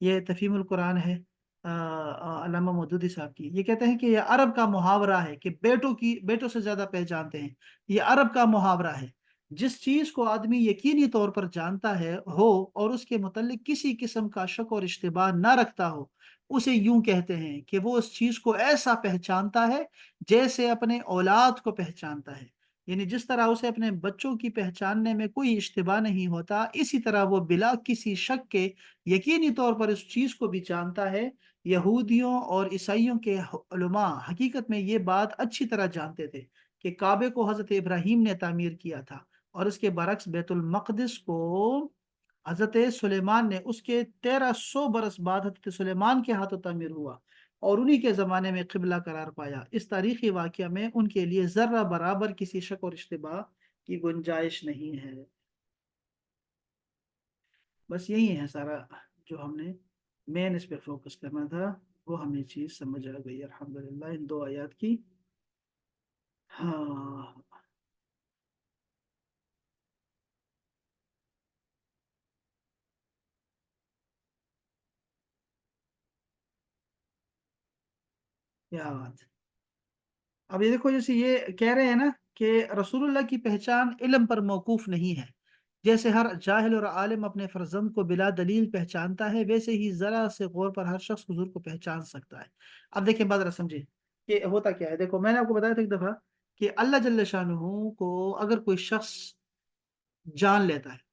یہ تفہیم القرآن ہے علامہ مودودی صاحب کی۔ یہ کہتے ہیں کہ یہ عرب کا محاورہ ہے کہ بیٹوں سے زیادہ پہچانتے ہیں، یہ عرب کا محاورہ ہے۔ جس چیز کو آدمی یقینی طور پر جانتا ہے ہو اور اس کے متعلق کسی قسم کا شک اور اشتباہ نہ رکھتا ہو، اسے یوں کہتے ہیں کہ وہ اس چیز کو ایسا پہچانتا ہے جیسے اپنے اولاد کو پہچانتا ہے۔ یعنی جس طرح اسے اپنے بچوں کی پہچاننے میں کوئی اشتباہ نہیں ہوتا، اسی طرح وہ بلا کسی شک کے یقینی طور پر اس چیز کو بھی جانتا ہے۔ یہودیوں اور عیسائیوں کے علماء حقیقت میں یہ بات اچھی طرح جانتے تھے کہ کعبے کو حضرت ابراہیم نے تعمیر کیا تھا، اور اس کے برعکس بیت المقدس کو حضرت سلیمان نے، اس کے 1300 برس بعد حضرت سلیمان کے ہاتھوں تعمیر ہوا اور انہی کے زمانے میں قبلہ قرار پایا۔ اس تاریخی واقعہ میں ان کے لیے ذرہ برابر کسی شک اور اشتباہ کی گنجائش نہیں ہے۔ بس یہی ہے سارا جو ہم نے مین اس پہ فوکس کرنا تھا، وہ ہمیں چیز سمجھ آ گئی الحمدللہ ان 2 آیات کی۔ ہاں، کیا بات ہے۔ اب یہ دیکھو، جیسے یہ کہہ رہے ہیں نا کہ رسول اللہ کی پہچان علم پر موقوف نہیں ہے، جیسے ہر جاہل اور عالم اپنے فرزند کو بلا دلیل پہچانتا ہے، ویسے ہی ذرا سے غور پر ہر شخص حضور کو پہچان سکتا ہے۔ اب دیکھیں بات سمجھے کہ ہوتا کیا ہے۔ دیکھو میں نے آپ کو بتایا تھا ایک دفعہ کہ اللہ جل شانہ کو اگر کوئی شخص جان لیتا ہے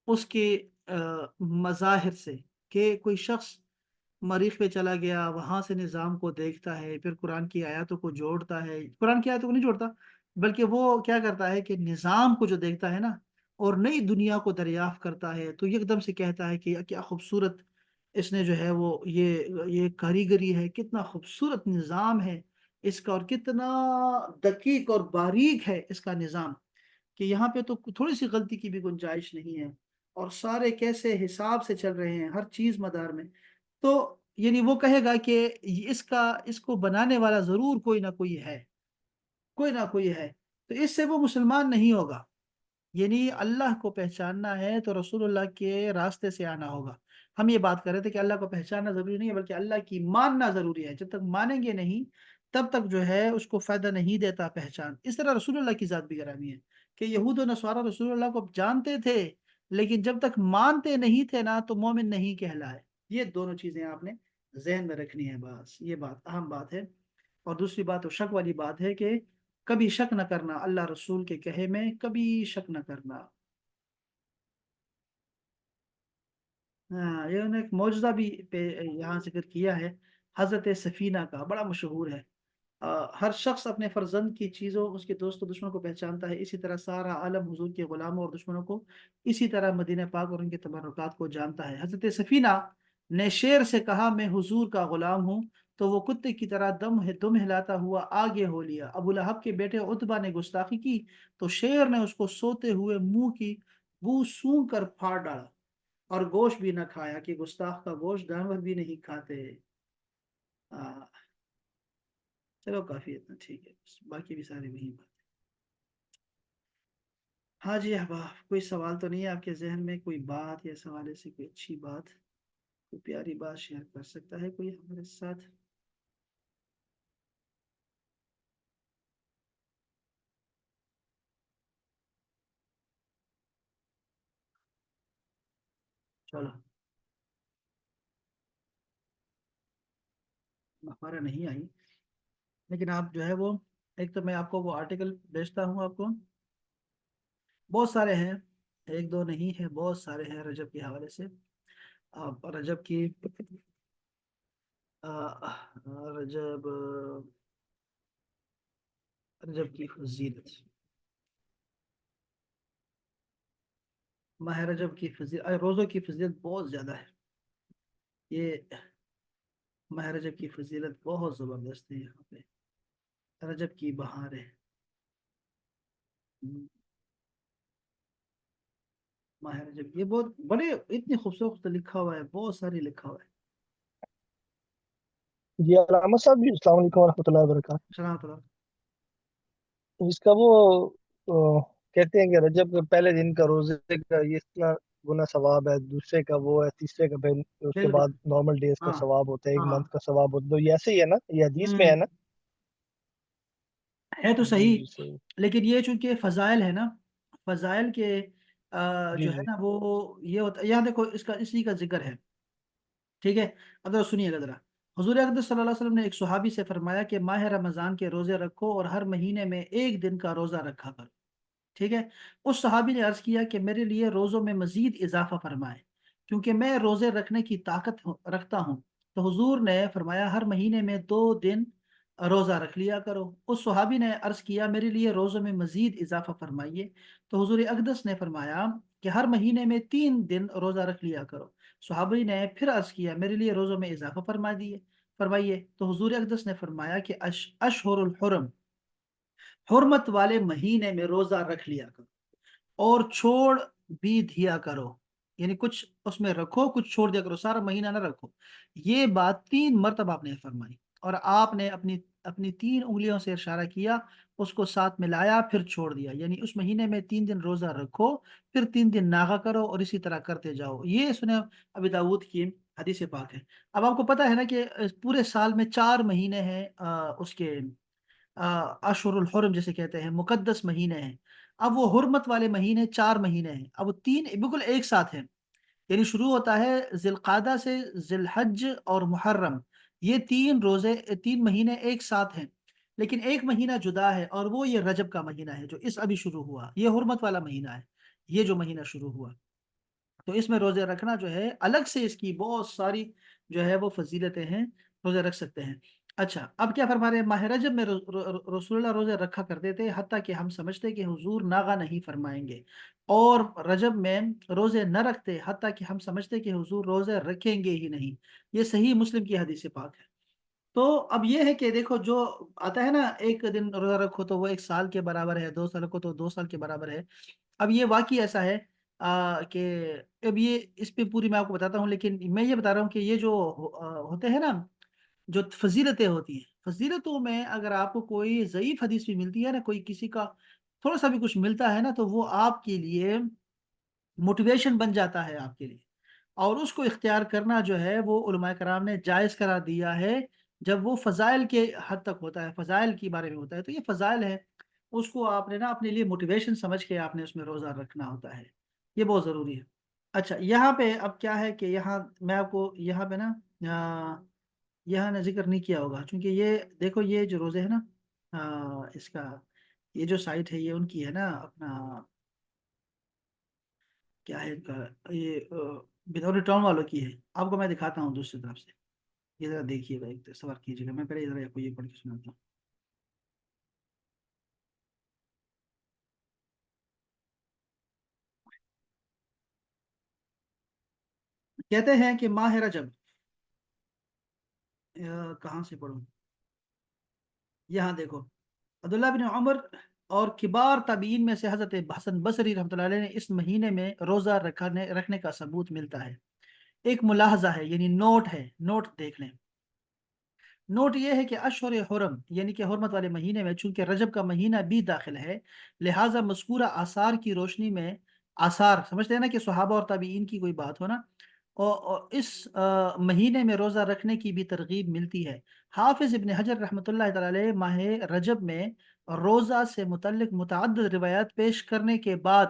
اس کے مظاہر سے، کہ کوئی شخص مریخ پہ چلا گیا، وہاں سے نظام کو دیکھتا ہے، پھر قرآن کی آیاتوں کو جوڑتا ہے، قرآن کی آیاتوں کو نہیں جوڑتا بلکہ وہ کیا کرتا ہے کہ نظام کو جو دیکھتا ہے نا اور نئی دنیا کو دریافت کرتا ہے، تو ایک دم سے کہتا ہے کہ کیا خوبصورت اس نے جو ہے وہ یہ کاریگری ہے، کتنا خوبصورت نظام ہے اس کا، اور کتنا دقیق اور باریک ہے اس کا نظام، کہ یہاں پہ تو تھوڑی سی غلطی کی بھی گنجائش نہیں ہے، اور سارے کیسے حساب سے چل رہے ہیں ہر چیز مدار میں۔ تو یعنی وہ کہے گا کہ اس کو بنانے والا ضرور کوئی نہ کوئی ہے، کوئی نہ کوئی ہے، تو اس سے وہ مسلمان نہیں ہوگا۔ یعنی اللہ کو پہچاننا ہے تو رسول اللہ کے راستے سے آنا ہوگا۔ ہم یہ بات کر رہے تھے کہ اللہ کو پہچاننا ضروری نہیں ہے بلکہ اللہ کی ماننا ضروری ہے، جب تک مانیں گے نہیں تب تک جو ہے اس کو فائدہ نہیں دیتا پہچان۔ اس طرح رسول اللہ کی ذات بھی گرامی ہے کہ یہود و نصارہ رسول اللہ کو جانتے تھے لیکن جب تک مانتے نہیں تھے نا تو مومن نہیں کہلائے۔ یہ دونوں چیزیں آپ نے ذہن میں رکھنی ہے، بس یہ بات اہم بات ہے۔ اور دوسری بات تو شک والی بات ہے کہ کبھی شک نہ کرنا اللہ رسول کے کہے میں، کبھی شک نہ کرنا۔ ہاں، یہ انہوں نے ایک معجزہ بھی یہاں ذکر کیا ہے، حضرت سفینہ کا بڑا مشہور ہے۔ ہر شخص اپنے فرزند کی چیزوں، اس کے دوست و دشمنوں کو پہچانتا ہے، اسی طرح سارا عالم حضور کے غلاموں اور دشمنوں کو، اسی طرح مدینہ پاک اور ان کے تبرکات کو جانتا ہے۔ حضرت سفینہ نے شیر سے کہا میں حضور کا غلام ہوں، تو وہ کتے کی طرح دم ہلاتا ہوا آگے ہو لیا۔ ابو لہب کے بیٹے عتبہ نے گستاخی کی تو شیر نے اس کو سوتے ہوئے منہ کی بو سونگھ کر پھاڑ ڈالا، اور گوشت بھی نہ کھایا کہ گستاخ کا گوشت جانور بھی نہیں کھاتے۔ چلو کافی اتنا ٹھیک ہے، بس باقی بھی سارے وہی بات۔ ہاں جی احباب، کوئی سوال تو نہیں ہے آپ کے ذہن میں؟ کوئی بات یا سوالے سے کوئی اچھی بات، کوئی پیاری بات شیئر کر سکتا ہے کوئی ہمارے ساتھ؟ چلو، ہمارا نہیں آئی، لیکن آپ جو ہے وہ، ایک تو میں آپ کو وہ آرٹیکل بھیجتا ہوں آپ کو، بہت سارے ہیں، ایک دو نہیں ہے، بہت سارے ہیں رجب کے حوالے سے۔ آپ رجب کی رجب رجب کی فضیلت، ماہ رجب کی فضیلت، روزوں کی فضیلت بہت زیادہ ہے۔ یہ ماہ رجب کی فضیلت بہت زبردست ہے یہاں پہ، رجب کی بہار ہے۔ ماہ رجب یہ بہت بڑے، اتنی خوبصورت لکھا ہوا ہے، بہت ساری لکھا ہوا ہے۔ جی علامہ صاحب جی، السلام علیکم ورحمۃ اللہ وبرکاتہ۔ سلام اللہ۔ اس کا وہ کہتے ہیں کہ رجب کے پہلے دن کا روزے کا یہ اتنا گنا ثواب ہے، دوسرے کا وہ ہے، تیسرے کا پھر اس کے بالکل. بعد نارمل ڈیز کا ہاں ثواب ہوتا ہے، ایک ہاں. منتھ کا ثواب ہوتا ہے، تو یہ ایسے ہی ہے نا، یہ حدیث میں ہے نا؟ ہے تو جی صحیح. جی صحیح. لیکن یہ چونکہ فضائل ہے نا، فضائل کے جی جو ہے جی نا وہ یہ ہوتا ہے. یہاں دیکھو اس کا اسی کا ذکر ہے. ٹھیک ہے. اب ذرا سنیے گا ذرا. حضور اقدس صلی اللہ علیہ وسلم نے ایک صحابی سے فرمایا کہ ماہ رمضان کے روزے رکھو اور ہر مہینے میں ایک دن کا روزہ رکھا کرو. ٹھیک ہے. اس صحابی نے عرض کیا کہ میرے لیے روزوں میں مزید اضافہ فرمائے کیونکہ میں روزے رکھنے کی طاقت رکھتا ہوں. تو حضور نے فرمایا ہر مہینے میں 2 دن روزہ رکھ لیا کرو. اس صحابی نے عرض کیا میرے لیے روزوں میں مزید اضافہ فرمائیے. تو حضور اقدس نے فرمایا کہ ہر مہینے میں 3 دن روزہ رکھ لیا کرو. صحابی نے پھر عرض کیا میرے لیے روزوں میں اضافہ فرمائیے. تو حضور اقدس نے فرمایا کہ اشہر الحرم، حرمت والے مہینے میں روزہ رکھ لیا کرو اور چھوڑ بھی دیا کرو. یعنی کچھ اس میں رکھو، کچھ چھوڑ دیا کرو، سارا مہینہ نہ رکھو. یہ بات 3 مرتبہ آپ نے فرمائی اور آپ نے اپنی اپنی 3 انگلیوں سے اشارہ کیا، اس کو ساتھ ملایا پھر چھوڑ دیا. یعنی اس مہینے میں 3 دن روزہ رکھو، پھر 3 دن ناغا کرو اور اسی طرح کرتے جاؤ. یہ سنے ابی داود کی حدیث پاک ہے. اب آپ کو پتا ہے نا کہ پورے سال میں 4 مہینے ہیں اس کے اشہر الحرم جسے کہتے ہیں، مقدس مہینے ہیں. اب وہ حرمت والے مہینے 4 مہینے ہیں. اب وہ 3 بالکل ایک ساتھ ہیں. یعنی شروع ہوتا ہے ذی القعدہ سے، ذی الحج اور محرم. یہ 3 روزے 3 مہینے ایک ساتھ ہیں، لیکن ایک مہینہ جدا ہے اور وہ یہ رجب کا مہینہ ہے جو اس ابھی شروع ہوا. یہ حرمت والا مہینہ ہے، یہ جو مہینہ شروع ہوا. تو اس میں روزے رکھنا جو ہے الگ سے اس کی بہت ساری جو ہے وہ فضیلتیں ہیں، روزے رکھ سکتے ہیں. اچھا اب کیا فرما رہے ہیں؟ ماہ رجب میں رسول اللہ روزے رکھا کرتے تھے حتیٰ کہ ہم سمجھتے کہ حضور ناغا نہیں فرمائیں گے، اور رجب میں روزے نہ رکھتے حتیٰ کہ ہم سمجھتے کہ حضور روزے رکھیں گے ہی نہیں. یہ صحیح مسلم کی حدیث پاک ہے. تو اب یہ ہے کہ دیکھو جو آتا ہے نا ایک دن روزہ رکھو تو وہ ایک سال کے برابر ہے، 2 سال رکھو تو 2 سال کے برابر ہے. اب یہ واقعی ایسا ہے کہ اب یہ اس پہ پوری میں آپ کو بتاتا ہوں، لیکن میں یہ بتا رہا ہوں کہ یہ جو ہوتے ہیں نا، جو فضیلتیں ہوتی ہیں، فضیلتوں میں اگر آپ کو کوئی ضعیف حدیث بھی ملتی ہے نا، کوئی کسی کا تھوڑا سا بھی کچھ ملتا ہے نا، تو وہ آپ کے لیے موٹیویشن بن جاتا ہے آپ کے لیے. اور اس کو اختیار کرنا جو ہے وہ علماء کرام نے جائز قرار دیا ہے جب وہ فضائل کے حد تک ہوتا ہے، فضائل کے بارے میں ہوتا ہے. تو یہ فضائل ہے، اس کو آپ نے نا اپنے لیے موٹیویشن سمجھ کے آپ نے اس میں روزہ رکھنا ہوتا ہے. یہ بہت ضروری ہے. اچھا یہاں پہ اب کیا ہے کہ یہاں میں آپ کو یہاں پہ نا یہاں نے ذکر نہیں کیا ہوگا چونکہ یہ دیکھو یہ جو روزے ہے نا اس کا یہ جو سائٹ ہے یہ ان کی ہے نا اپنا کیا ہے ان کا، یہ بنوری ٹاؤن والوں کی ہے. آپ کو میں دکھاتا ہوں دوسری طرف سے. یہ ذرا دیکھیے گا، ایک سوال کیجیے گا. میں پہلے ذرا آپ کو یہ پڑھ کے سناتا ہوں. کہتے ہیں کہ ماہ رجب کہاں سے پڑھوں؟ یہاں دیکھو عبداللہ بن عمر اور کبار تابعین میں سے حضرت حسن بصری رحمۃ اللہ علیہ نے اس مہینے میں روزہ رکھنے کا ثبوت ملتا ہے. ایک ملاحظہ ہے، یعنی نوٹ ہے، نوٹ دیکھ لیں. نوٹ یہ ہے کہ اشہر حرم یعنی کہ حرمت والے مہینے میں چونکہ رجب کا مہینہ بھی داخل ہے، لہٰذا مذکورہ آثار کی روشنی میں، آثار سمجھتے ہیں نا کہ صحابہ اور تابعین کی کوئی بات ہونا، اور اس مہینے میں روزہ رکھنے کی بھی ترغیب ملتی ہے. حافظ ابن حجر رحمۃ اللہ تعالی علیہ ماہ رجب میں روزہ سے متعلق متعدد روایات پیش کرنے کے بعد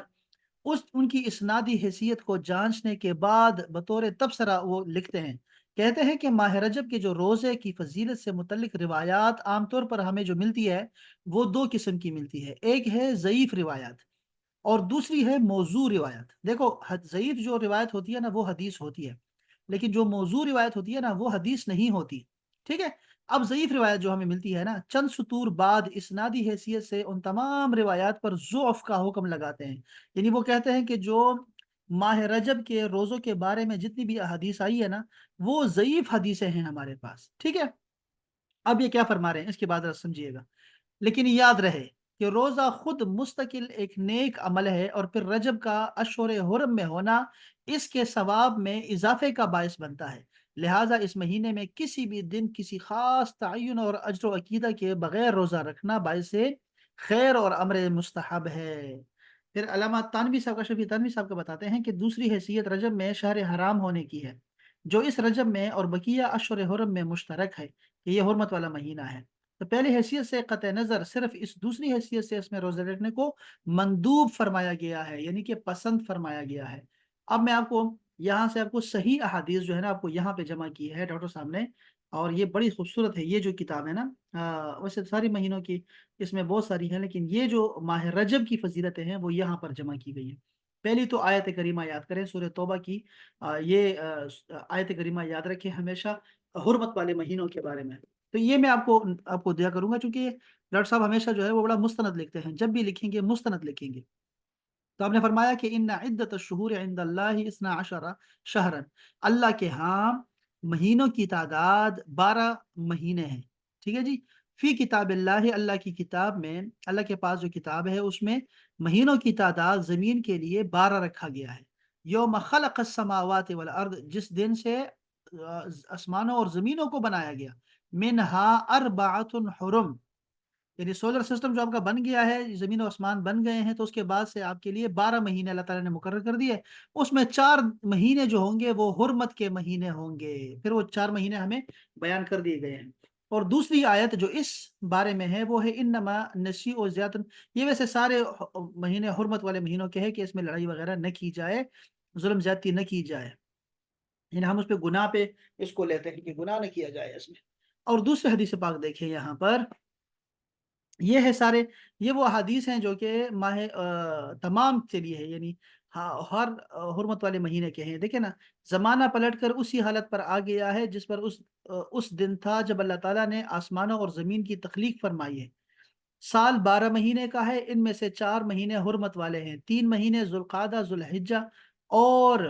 ان کی اسنادی حیثیت کو جانچنے کے بعد بطور تبصرہ وہ لکھتے ہیں. کہتے ہیں کہ ماہ رجب کے جو روزے کی فضیلت سے متعلق روایات عام طور پر ہمیں جو ملتی ہے وہ 2 قسم کی ملتی ہے. ایک ہے ضعیف روایات اور دوسری ہے موضوع روایت. دیکھو ضعیف جو روایت ہوتی ہے نا وہ حدیث ہوتی ہے، لیکن جو موضوع روایت ہوتی ہے نا وہ حدیث نہیں ہوتی. ٹھیک ہے. اب ضعیف روایت جو ہمیں ملتی ہے نا، چند سطور بعد اسنادی حیثیت سے ان تمام روایات پر ضعف کا حکم لگاتے ہیں. یعنی وہ کہتے ہیں کہ جو ماہ رجب کے روزوں کے بارے میں جتنی بھی احادیث آئی ہے نا وہ ضعیف حدیثیں ہیں ہمارے پاس. ٹھیک ہے. اب یہ کیا فرما رہے ہیں اس کے بعد سمجھیے گا. لیکن یاد رہے کہ روزہ خود مستقل ایک نیک عمل ہے اور پھر رجب کا اشہر حرم میں ہونا اس کے ثواب میں اضافے کا باعث بنتا ہے. لہٰذا اس مہینے میں کسی بھی دن کسی خاص تعین اور اجر و عقیدہ کے بغیر روزہ رکھنا باعث خیر اور امر مستحب ہے. پھر علامہ تانوی صاحب کا شفیع تانوی صاحب کا بتاتے ہیں کہ دوسری حیثیت رجب میں شہر حرام ہونے کی ہے، جو اس رجب میں اور بقیہ اشہر حرم میں مشترک ہے کہ یہ حرمت والا مہینہ ہے۔ تو پہلی حیثیت سے قطع نظر صرف اس دوسری حیثیت سے اس میں روزہ رکھنے کو مندوب فرمایا گیا ہے، یعنی کہ پسند فرمایا گیا ہے۔ اب میں آپ کو یہاں سے آپ کو صحیح احادیث جو ہے نا آپ کو یہاں پہ جمع کی ہے ڈاکٹر صاحب نے، اور یہ بڑی خوبصورت ہے یہ جو کتاب ہے نا، ویسے ساری مہینوں کی اس میں بہت ساری ہیں، لیکن یہ جو ماہ رجب کی فضیلتیں ہیں وہ یہاں پر جمع کی گئی ہیں۔ پہلی تو آیت کریمہ یاد کریں سورہ توبہ کی، یہ آیت کریمہ یاد رکھیں ہمیشہ حرمت والے مہینوں کے بارے میں۔ تو یہ میں آپ کو دیا کروں گا، چونکہ ڈاکٹر صاحب ہمیشہ جو ہے وہ بڑا مستند لکھتے ہیں، جب بھی لکھیں گے مستند لکھیں گے۔ تو آپ نے فرمایا کہ ان عدت الشہور عند اللہ 12 شہرا، اللہ کے ہاں مہینوں کی تعداد 12 مہینے ہیں، ٹھیک ہے جی۔ فی کتاب اللہ، اللہ کی کتاب میں، اللہ کے پاس جو کتاب ہے اس میں مہینوں کی تعداد زمین کے لیے 12 رکھا گیا ہے۔ یوم خلق السماوات والارض، جس دن سے آسمانوں اور زمینوں کو بنایا گیا، منہا اربعۃ حرم، یعنی سولر سسٹم جو آپ کا بن گیا ہے، زمین و آسمان بن گئے ہیں، تو اس کے بعد سے آپ کے لیے 12 مہینے اللہ تعالیٰ نے مقرر کر دیے۔ اس میں 4 مہینے جو ہوں گے وہ حرمت کے مہینے ہوں گے، پھر وہ 4 مہینے ہمیں بیان کر دیے گئے ہیں۔ اور دوسری آیت جو اس بارے میں ہے وہ ہے انما نسی و زیاتن، یہ ویسے سارے مہینے حرمت والے مہینوں کے ہیں کہ اس میں لڑائی وغیرہ نہ کی جائے، ظلم زیادتی نہ کی جائے، یعنی ہم اس پہ گناہ پہ اس کو لیتے ہیں کہ گناہ نہ کیا جائے اس میں۔ اور دوسرے حدیث پاک دیکھیں یہاں پر، یہ ہے سارے، یہ وہ احادیث ہیں جو کہ ماہ تمام کے لیے ہے، یعنی ہر حرمت والے مہینے کے ہیں۔ دیکھیں نا، زمانہ پلٹ کر اسی حالت پر آ گیا ہے جس پر اس دن تھا جب اللہ تعالیٰ نے آسمانوں اور زمین کی تخلیق فرمائی ہے۔ سال 12 مہینے کا ہے، ان میں سے 4 مہینے حرمت والے ہیں، 3 مہینے ذوالقعدہ ذوالحجہ، اور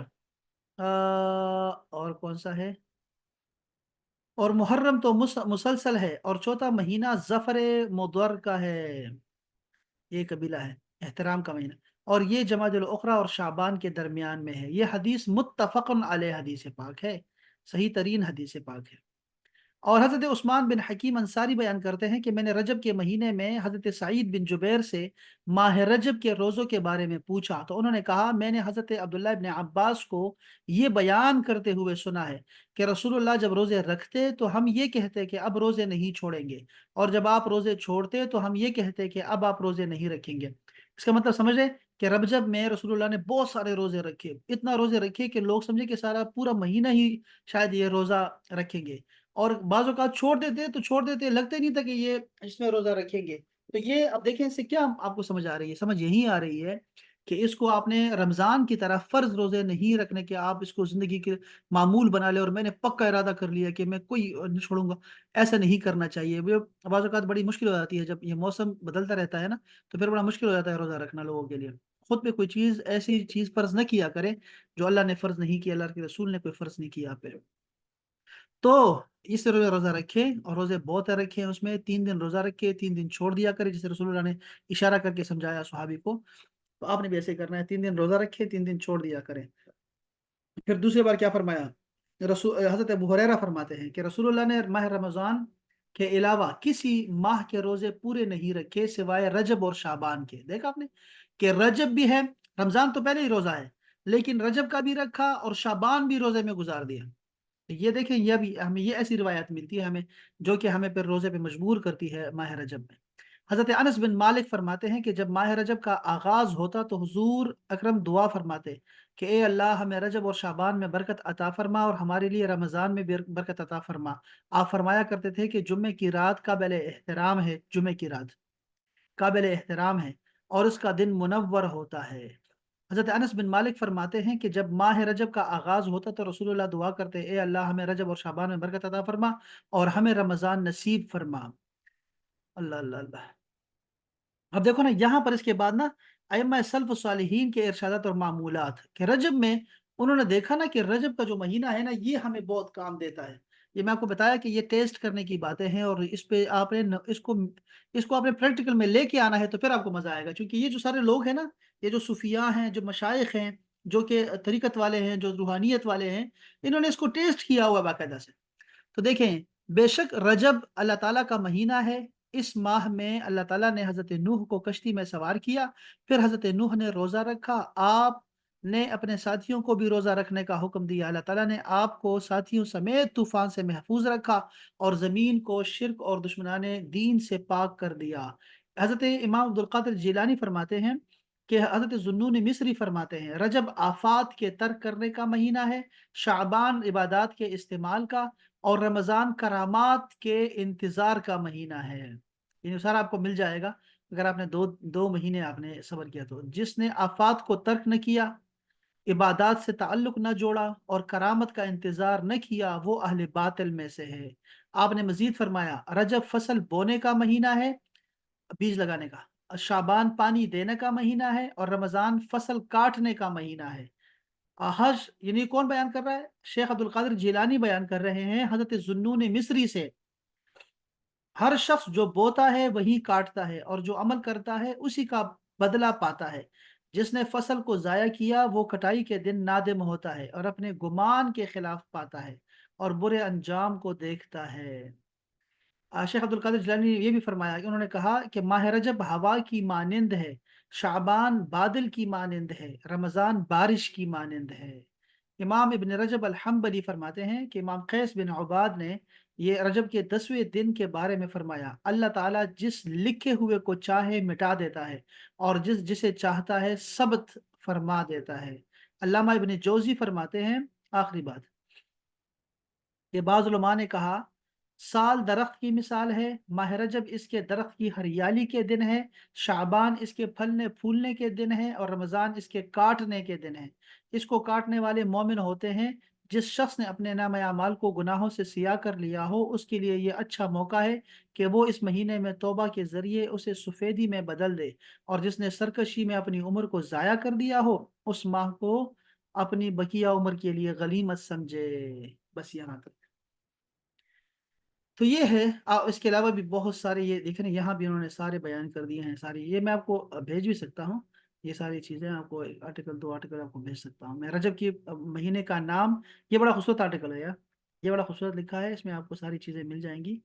اور کون سا ہے، اور محرم تو مسلسل ہے، اور چوتھا مہینہ ظفر مضر کا ہے، یہ قبیلہ ہے، احترام کا مہینہ، اور یہ جمادی الاخری اور شعبان کے درمیان میں ہے۔ یہ حدیث متفق علیہ حدیث پاک ہے، صحیح ترین حدیث پاک ہے۔ اور حضرت عثمان بن حکیم انصاری بیان کرتے ہیں کہ میں نے رجب کے مہینے میں حضرت سعید بن جبیر سے ماہ رجب کے روزوں کے بارے میں پوچھا، تو انہوں نے کہا میں نے حضرت عبداللہ ابن عباس کو یہ بیان کرتے ہوئے سنا ہے کہ رسول اللہ جب روزے رکھتے تو ہم یہ کہتے کہ اب روزے نہیں چھوڑیں گے، اور جب آپ روزے چھوڑتے تو ہم یہ کہتے کہ اب آپ روزے نہیں رکھیں گے۔ اس کا مطلب سمجھ رہے کہ رجب میں رسول اللہ نے بہت سارے روزے رکھے، اتنا روزے رکھے کہ لوگ سمجھے کہ سارا پورا مہینہ ہی شاید یہ روزہ رکھیں گے، اور بعض اوقات چھوڑ دیتے تو چھوڑ دیتے، لگتے نہیں تھا کہ یہ اس میں روزہ رکھیں گے۔ تو یہ اب دیکھیں اس سے کیا آپ کو سمجھ آ رہی ہے، سمجھ یہی آ رہی ہے کہ اس کو آپ نے رمضان کی طرح فرض روزے نہیں رکھنے کے، آپ اس کو زندگی کے معمول بنا لے اور میں نے پکا ارادہ کر لیا کہ میں کوئی نہیں چھوڑوں گا، ایسا نہیں کرنا چاہیے۔ بعض اوقات بڑی مشکل ہو جاتی ہے جب یہ موسم بدلتا رہتا ہے نا، تو پھر بڑا مشکل ہو جاتا ہے روزہ رکھنا لوگوں کے لیے۔ خود پہ کوئی چیز ایسی چیز فرض نہ کیا کرے جو اللہ نے فرض نہیں کیا، اللہ کے رسول نے کوئی فرض نہیں کیا آپ پہ۔ تو اس سے روزہ رکھے، اور روزے بہت رکھے، اس میں 3 دن روزہ رکھے، 3 دن چھوڑ دیا کرے، جسے رسول اللہ نے اشارہ کر کے سمجھایا صحابی کو، تو آپ نے بھی ایسے کرنا ہے، 3 دن روزہ رکھے، 3 دن چھوڑ دیا کریں۔ پھر دوسری بار کیا فرمایا، حضرت ابو ہریرہ فرماتے ہیں کہ رسول اللہ نے ماہ رمضان کے علاوہ کسی ماہ کے روزے پورے نہیں رکھے سوائے رجب اور شعبان کے۔ دیکھا آپ نے کہ رجب بھی ہے، رمضان تو پہلے ہی روزہ ہے، لیکن رجب کا بھی رکھا اور شعبان بھی روزے میں گزار دیا۔ یہ دیکھیں، یہ بھی ہمیں یہ ایسی روایت ملتی ہے ہمیں، جو کہ ہمیں پھر روزے پہ مجبور کرتی ہے ماہ رجب میں۔ حضرت انس بن مالک فرماتے ہیں کہ جب ماہ رجب کا آغاز ہوتا تو حضور اکرم دعا فرماتے کہ اے اللہ ہمیں رجب اور شعبان میں برکت عطا فرما، اور ہمارے لیے رمضان میں بھی برکت عطا فرما۔ آپ فرمایا کرتے تھے کہ جمعے کی رات قابل احترام ہے، جمعے کی رات قابل احترام ہے، اور اس کا دن منور ہوتا ہے۔ حضرت انس بن مالک فرماتے ہیں کہ جب ماہ رجب کا آغاز ہوتا تو رسول اللہ دعا کرتے اے اللہ ہمیں رجب اور شعبان میں برکت عطا فرما، اور ہمیں رمضان نصیب فرما۔ اللہ اللہ اللہ۔ اب دیکھو نا یہاں پر اس کے بعد نا ائمہ سلف صالحین کے ارشادات اور معمولات کہ رجب میں انہوں نے دیکھا نا کہ رجب کا جو مہینہ ہے نا یہ ہمیں بہت کام دیتا ہے۔ یہ میں آپ کو بتایا کہ یہ ٹیسٹ کرنے کی باتیں ہیں، اور اس پہ آپ نے اس کو آپ نے پریکٹیکل میں لے کے آنا ہے تو پھر آپ کو مزہ آئے گا، کیونکہ یہ جو سارے لوگ ہیں نا، یہ جو صوفیاء ہیں، جو مشائخ ہیں، جو کہ طریقت والے ہیں، جو روحانیت والے ہیں، انہوں نے اس کو ٹیسٹ کیا ہوا باقاعدہ سے۔ تو دیکھیں، بے شک رجب اللہ تعالیٰ کا مہینہ ہے، اس ماہ میں اللہ تعالیٰ نے حضرت نوح کو کشتی میں سوار کیا، پھر حضرت نوح نے روزہ رکھا، آپ نے اپنے ساتھیوں کو بھی روزہ رکھنے کا حکم دیا۔ اللہ تعالیٰ نے آپ کو ساتھیوں سمیت طوفان سے محفوظ رکھا اور زمین کو شرک اور دشمنان دین سے پاک کر دیا۔ حضرت امام عبدالقادر جیلانی فرماتے ہیں کہ حضرت ذوالنون مصری فرماتے ہیں رجب آفات کے ترک کرنے کا مہینہ ہے، شعبان عبادات کے استعمال کا، اور رمضان کرامات کے انتظار کا مہینہ ہے۔ یہ سارا آپ کو مل جائے گا اگر آپ نے دو مہینے آپ نے صبر کیا تو۔ جس نے آفات کو ترک نہ کیا، عبادات سے تعلق نہ جوڑا اور کرامت کا انتظار نہ کیا، وہ اہل باطل میں سے ہے۔ آپ نے مزید فرمایا رجب فصل بونے کا مہینہ ہے، بیج لگانے کا، شعبان پانی دینے کا مہینہ ہے، اور رمضان فصل کاٹنے کا مہینہ ہے۔ حج یعنی کون بیان کر رہا ہے؟ شیخ عبد القادر جیلانی بیان کر رہے ہیں حضرت ذوالنون مصری سے۔ ہر شخص جو بوتا ہے وہی کاٹتا ہے، اور جو عمل کرتا ہے اسی کا بدلہ پاتا ہے۔ جس نے فصل کو ضائع کیا وہ کٹائی کے دن نادم ہوتا ہے اور اپنے گمان کے خلاف پاتا ہے اور برے انجام کو دیکھتا ہے۔ شیخ عبد القادر جیلانی نے یہ بھی فرمایا کہ انہوں نے کہا کہ ماہ رجب ہوا کی مانند ہے، شعبان بادل کی مانند ہے، رمضان بارش کی مانند ہے۔ امام ابن رجب الحنبلی فرماتے ہیں کہ امام قیس بن عباد نے یہ رجب کے 10ویں دن کے بارے میں فرمایا، اللہ تعالیٰ جس لکھے ہوئے کو چاہے مٹا دیتا ہے اور جسے چاہتا ہے ثبت فرما دیتا ہے۔ علامہ ابن جوزی فرماتے ہیں آخری بات کہ بعض علماء نے کہا سال درخت کی مثال ہے، ماہ رجب اس کے درخت کی ہریالی کے دن ہے، شعبان اس کے پھلنے پھولنے کے دن ہے، اور رمضان اس کے کاٹنے کے دن ہے۔ اس کو کاٹنے والے مومن ہوتے ہیں۔ جس شخص نے اپنے نامہ اعمال کو گناہوں سے سیاہ کر لیا ہو اس کے لیے یہ اچھا موقع ہے کہ وہ اس مہینے میں توبہ کے ذریعے اسے سفیدی میں بدل دے، اور جس نے سرکشی میں اپنی عمر کو ضائع کر دیا ہو اس ماہ کو اپنی بقیہ عمر کے لیے غنیمت سمجھے۔ بس یہاں تک تو یہ ہے۔ اس کے علاوہ بھی بہت سارے یہ دیکھیں یہاں بھی انہوں نے سارے بیان کر دیے ہیں ساری، یہ میں آپ کو بھیج بھی سکتا ہوں۔ یہ ساری چیزیں آپ کو ایک آرٹیکل 2 آرٹیکل آپ کو بھیج سکتا ہوں میں۔ رجب کی مہینے کا نام، یہ بڑا خوبصورت آرٹیکل ہے یار، یہ بڑا خوبصورت لکھا ہے، اس میں آپ کو ساری چیزیں مل جائیں گی،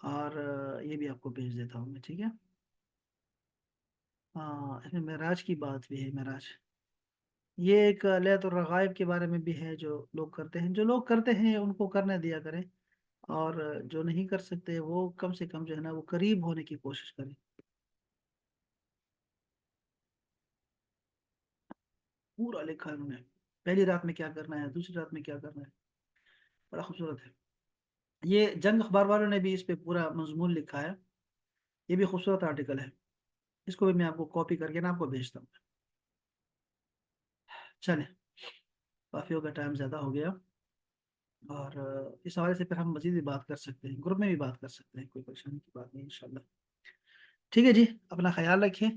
اور یہ بھی آپ کو بھیج دیتا ہوں میں، ٹھیک ہے۔ ہاں اس میں معراج کی بات بھی ہے، معراج یہ ایک لیلۃ الرغائب کے بارے میں بھی ہے، جو لوگ کرتے ہیں، جو لوگ کرتے ہیں ان کو کرنے دیا کریں، اور جو نہیں کر سکتے وہ کم سے کم جو ہے نا وہ قریب ہونے کی کوشش کریں۔ پورا لکھا ہے انہوں نے، پہلی رات میں کیا کرنا ہے، دوسری رات میں کیا کرنا ہے، بڑا خوبصورت ہے۔ یہ جنگ اخبار والوں نے بھی اس پہ پورا مضمون لکھا ہے، یہ بھی خوبصورت آرٹیکل ہے، اس کو بھی میں آپ کو کاپی کر کے نا آپ کو بھیجتا ہوں۔ چلیں کافی ہوگا، ٹائم زیادہ ہو گیا، اور اس حوالے سے پھر ہم مزید بھی بات کر سکتے ہیں، گروپ میں بھی بات کر سکتے ہیں، کوئی پریشانی کی بات نہیں انشاءاللہ۔ ٹھیک ہے جی، اپنا خیال رکھیں،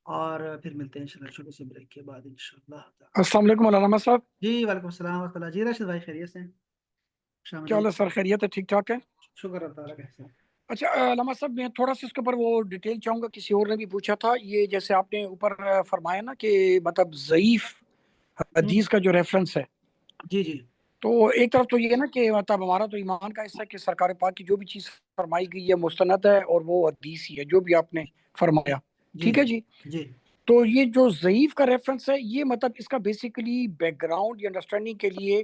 اور پھر ملتے ہیں انشاءاللہ چھوٹے سے بریک کے بعد انشاءاللہ تعالی۔ السلام علیکم علامہ صاحب، جی وعلیکم السلام ورحمۃ اللہ۔ جی راشد بھائی خیریت سے ہیں؟ خوش کیا حال آمدید۔ ہے سر؟ خیریت ہے؟ ٹھیک ٹھاک ہے؟ شکر اللہ تعالیٰ کا احسان۔ اچھا علامہ صاحب، میں تھوڑا سا اس کے اوپر وہ ڈیٹیل چاہوں گا، کسی اور نے بھی پوچھا تھا، یہ جیسے آپ نے اوپر فرمایا نا کہ مطلب ضعیف حدیث کا جو ریفرنس ہے، جی جی تو ایک طرف تو یہ ہے نا کہ مطلب ہمارا تو ایمان کا حصہ ہے کہ سرکار پاک کی جو بھی چیز فرمائی گئی ہے مستند ہے، اور وہ حدیث ہی ہے جو بھی آپ نے فرمایا، جی ٹھیک ہے جی۔ جی تو یہ جو ضعیف کا ریفرنس ہے، یہ مطلب اس کا بیسیکلی بیک گراؤنڈ یا انڈرسٹینڈنگ کے لیے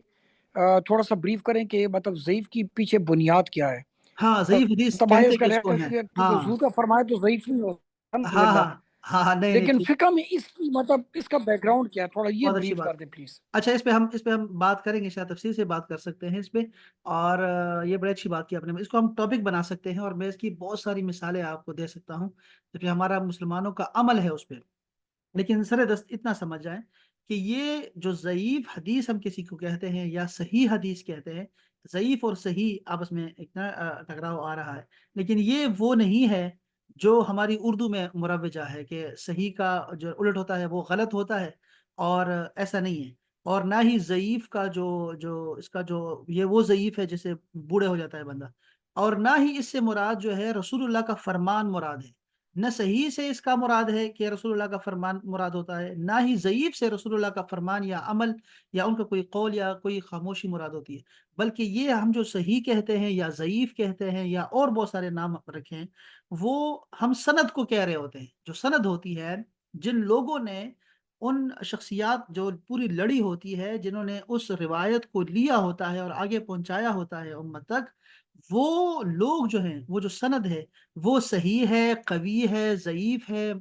تھوڑا سا بریف کریں کہ مطلب ضعیف کی پیچھے بنیاد کیا ہے؟ ہاں، ضعیف حدیث مطلب کہتے اس کا کس کو ہیں؟ کیونکہ ہاں حضور کا فرمایا تو ضعیف نہیں ہو، الحمد ہاں للہ، ہاں ہاں ہاں، نہیں نہیں لیکن ٹھیک، فقہ میں اس کی مطلب اس کا بیک گراؤنڈ کیا ہے، تھوڑا یہ بہت اچھی بریف بات۔ کر دیں پلیز۔ اچھا اس پہ ہم بات کریں گے، شاید تفصیل سے بات کر سکتے ہیں اس پہ، اور یہ بڑی اچھی بات کی آپ نے، اس کو ہم ٹاپک بنا سکتے ہیں، اور میں اس کی بہت ساری مثالیں آپ کو دے سکتا ہوں، کیونکہ ہمارا مسلمانوں کا عمل ہے اس پہ۔ لیکن سر دست اتنا سمجھ جائیں کہ یہ جو ضعیف حدیث ہم کسی کو کہتے ہیں یا صحیح حدیث کہتے ہیں، ضعیف اور صحیح آپس میں اتنا ٹکراؤ آ رہا ہے، لیکن یہ وہ نہیں ہے جو ہماری اردو میں مروجہ ہے کہ صحیح کا جو الٹ ہوتا ہے وہ غلط ہوتا ہے، اور ایسا نہیں ہے۔ اور نہ ہی ضعیف کا جو اس کا جو یہ وہ ضعیف ہے جسے بوڑھے ہو جاتا ہے بندہ، اور نہ ہی اس سے مراد جو ہے رسول اللہ کا فرمان مراد ہے۔ نہ صحیح سے اس کا مراد ہے کہ رسول اللہ کا فرمان مراد ہوتا ہے، نہ ہی ضعیف سے رسول اللہ کا فرمان یا عمل یا ان کا کوئی قول یا کوئی خاموشی مراد ہوتی ہے، بلکہ یہ ہم جو صحیح کہتے ہیں یا ضعیف کہتے ہیں یا اور بہت سارے نام رکھے ہیں، وہ ہم سند کو کہہ رہے ہوتے ہیں۔ جو سند ہوتی ہے، جن لوگوں نے ان شخصیات جو پوری لڑی ہوتی ہے، جنہوں نے اس روایت کو لیا ہوتا ہے اور آگے پہنچایا ہوتا ہے امت تک، وہ لوگ جو ہیں، وہ جو سند ہے، وہ صحیح ہے، قوی ہے، ضعیف ہے،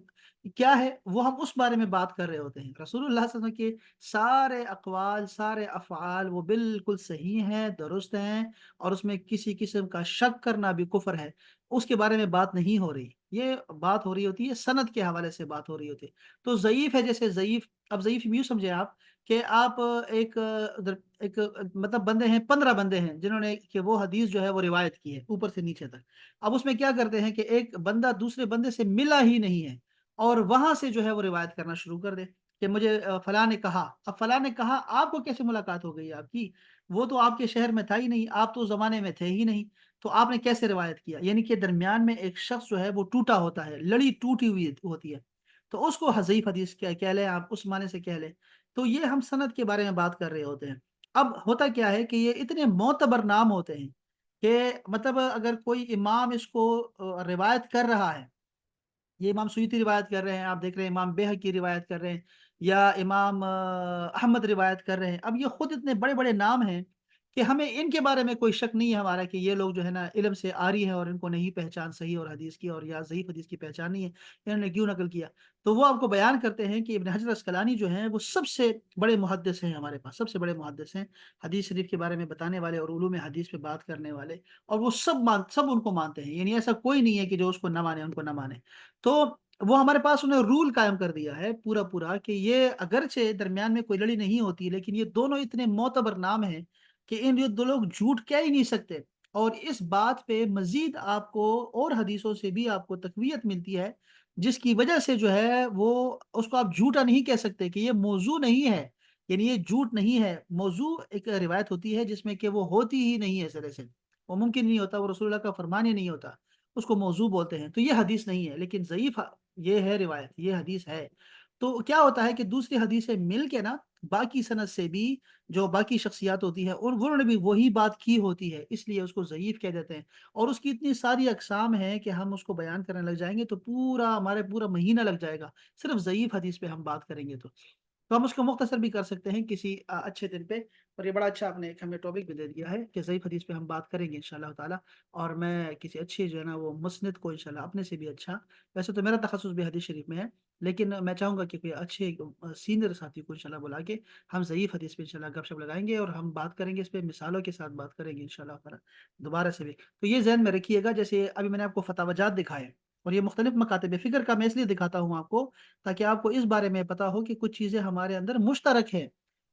کیا ہے، وہ ہم اس بارے میں بات کر رہے ہوتے ہیں۔ رسول اللہ صلی اللہ علیہ وسلم کے سارے اقوال، سارے افعال وہ بالکل صحیح ہیں، درست ہیں، اور اس میں کسی قسم کا شک کرنا بھی کفر ہے۔ اس کے بارے میں بات نہیں ہو رہی، یہ بات ہو رہی ہوتی ہے سند کے حوالے سے بات ہو رہی ہوتی ہے۔ تو ضعیف ہے، جیسے ضعیف، اب ضعیف یوں سمجھے آپ کہ آپ مطلب بندے ہیں، 15 بندے ہیں جنہوں نے کہ وہ حدیث جو ہے وہ روایت کی ہے اوپر سے نیچے تک۔ اب اس میں کیا کرتے ہیں کہ ایک بندہ دوسرے بندے سے ملا ہی نہیں ہے اور وہاں سے جو ہے وہ روایت کرنا شروع کر دے کہ مجھے فلاں نے کہا۔ اب فلاں نے کہا، آپ کو کیسے ملاقات ہو گئی آپ کی؟ وہ تو آپ کے شہر میں تھا ہی نہیں، آپ تو اس زمانے میں تھے ہی نہیں، تو آپ نے کیسے روایت کیا؟ یعنی کہ درمیان میں ایک شخص جو ہے وہ ٹوٹا ہوتا ہے، لڑی ٹوٹی ہوئی ہوتی ہے، تو اس کو ضعیف حدیث کہہ لیں آپ، اس معنی سے کہہ لیں۔ تو یہ ہم سند کے بارے میں بات کر رہے ہوتے ہیں۔ اب ہوتا کیا ہے کہ یہ اتنے معتبر نام ہوتے ہیں کہ مطلب اگر کوئی امام اس کو روایت کر رہا ہے، یہ امام سیوطی روایت کر رہے ہیں، آپ دیکھ رہے ہیں امام بیہقی روایت کر رہے ہیں، یا امام احمد روایت کر رہے ہیں۔ اب یہ خود اتنے بڑے بڑے نام ہیں کہ ہمیں ان کے بارے میں کوئی شک نہیں ہے ہمارا کہ یہ لوگ جو ہے نا علم سے عاری ہیں اور ان کو نہیں پہچان صحیح اور حدیث کی، اور یا ضعیف حدیث کی پہچان نہیں ہے، انہوں نے کیوں نقل کیا؟ تو وہ آپ کو بیان کرتے ہیں کہ ابن حجر اسقلانی جو ہیں وہ سب سے بڑے محدث ہیں، ہمارے پاس سب سے بڑے محدث ہیں، حدیث شریف کے بارے میں بتانے والے اور علوم حدیث پہ بات کرنے والے، اور وہ سب ان کو مانتے ہیں، یعنی ایسا کوئی نہیں ہے کہ جو اس کو نہ مانے، ان کو نہ مانے۔ تو وہ ہمارے پاس انہیں رول قائم کر دیا ہے پورا پورا کہ یہ اگرچہ درمیان میں کوئی لڑی نہیں ہوتی، لیکن یہ دونوں اتنے معتبر نام ہیں کہ ان یہ دو لوگ جھوٹ کہہ ہی نہیں سکتے۔ اور اس بات پہ مزید آپ کو اور حدیثوں سے بھی آپ کو تقویت ملتی ہے، جس کی وجہ سے جو ہے وہ اس کو آپ جھوٹا نہیں کہہ سکتے کہ یہ موضوع نہیں ہے، یعنی یہ جھوٹ نہیں ہے۔ موضوع ایک روایت ہوتی ہے جس میں کہ وہ ہوتی ہی نہیں ہے سرے سے، وہ ممکن نہیں ہوتا، وہ رسول اللہ کا فرمان ہی نہیں ہوتا، اس کو موضوع بولتے ہیں، تو یہ حدیث نہیں ہے۔ لیکن ضعیف یہ ہے روایت، یہ حدیث ہے۔ تو کیا ہوتا ہے کہ دوسری حدیثیں مل کے نا باقی سند سے بھی جو باقی شخصیات ہوتی ہے اور انہوں نے بھی وہی بات کی ہوتی ہے، اس لیے اس کو ضعیف کہہ دیتے ہیں۔ اور اس کی اتنی ساری اقسام ہیں کہ ہم اس کو بیان کرنے لگ جائیں گے تو ہمارے پورا مہینہ لگ جائے گا، صرف ضعیف حدیث پہ ہم بات کریں گے تو ہم اس کو مختصر بھی کر سکتے ہیں کسی اچھے دن پہ۔ اور یہ بڑا اچھا آپ نے ایک ہمیں ٹاپک بھی دے دیا ہے کہ ضعیف حدیث پہ ہم بات کریں گے انشاءاللہ تعالیٰ۔ اور میں کسی اچھی جو ہے نا وہ مسند کو انشاءاللہ اپنے سے بھی اچھا، ویسے تو میرا تخصص بھی حدیث شریف میں ہے، لیکن میں چاہوں گا کہ کوئی اچھے سینئر ساتھی کو انشاءاللہ بلا کے ہم ضعیف حدیث پہ انشاءاللہ گپ شپ لگائیں گے اور ہم بات کریں گے اس پہ، مثالوں کے ساتھ بات کریں گے انشاءاللہ تعالیٰ دوبارہ سے بھی۔ تو یہ ذہن میں رکھیے گا، جیسے ابھی میں نے آپ کو فتاوی جات دکھائے، اور یہ مختلف مکاتب فکر کا میں اس لیے دکھاتا ہوں آپ کو تاکہ آپ کو اس بارے میں پتا ہو کہ کچھ چیزیں ہمارے اندر مشترک ہیں،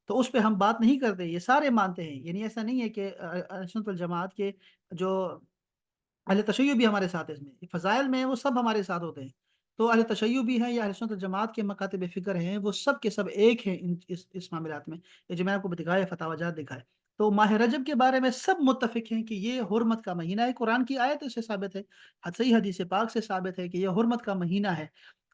تو اس پہ ہم بات نہیں کرتے، یہ سارے مانتے ہیں، یعنی ایسا نہیں ہے کہ سنت الجماعت کے جو اہل تشیع بھی ہمارے ساتھ ہیں، اس میں فضائل میں وہ سب ہمارے ساتھ ہوتے ہیں، تو اہل تشیع بھی ہیں یا اہل سنت الجماعت کے مکاتب فکر ہیں، وہ سب کے سب ایک ہیں اس معاملات میں۔ یہ جو میں آپ کو دکھایا فتاوی جات دکھائے، تو ماہ رجب کے بارے میں سب متفق ہیں کہ یہ حرمت کا مہینہ ہے، قرآن کی آیت سے ثابت ہے، صحیح حدیث پاک سے ثابت ہے کہ یہ حرمت کا مہینہ ہے۔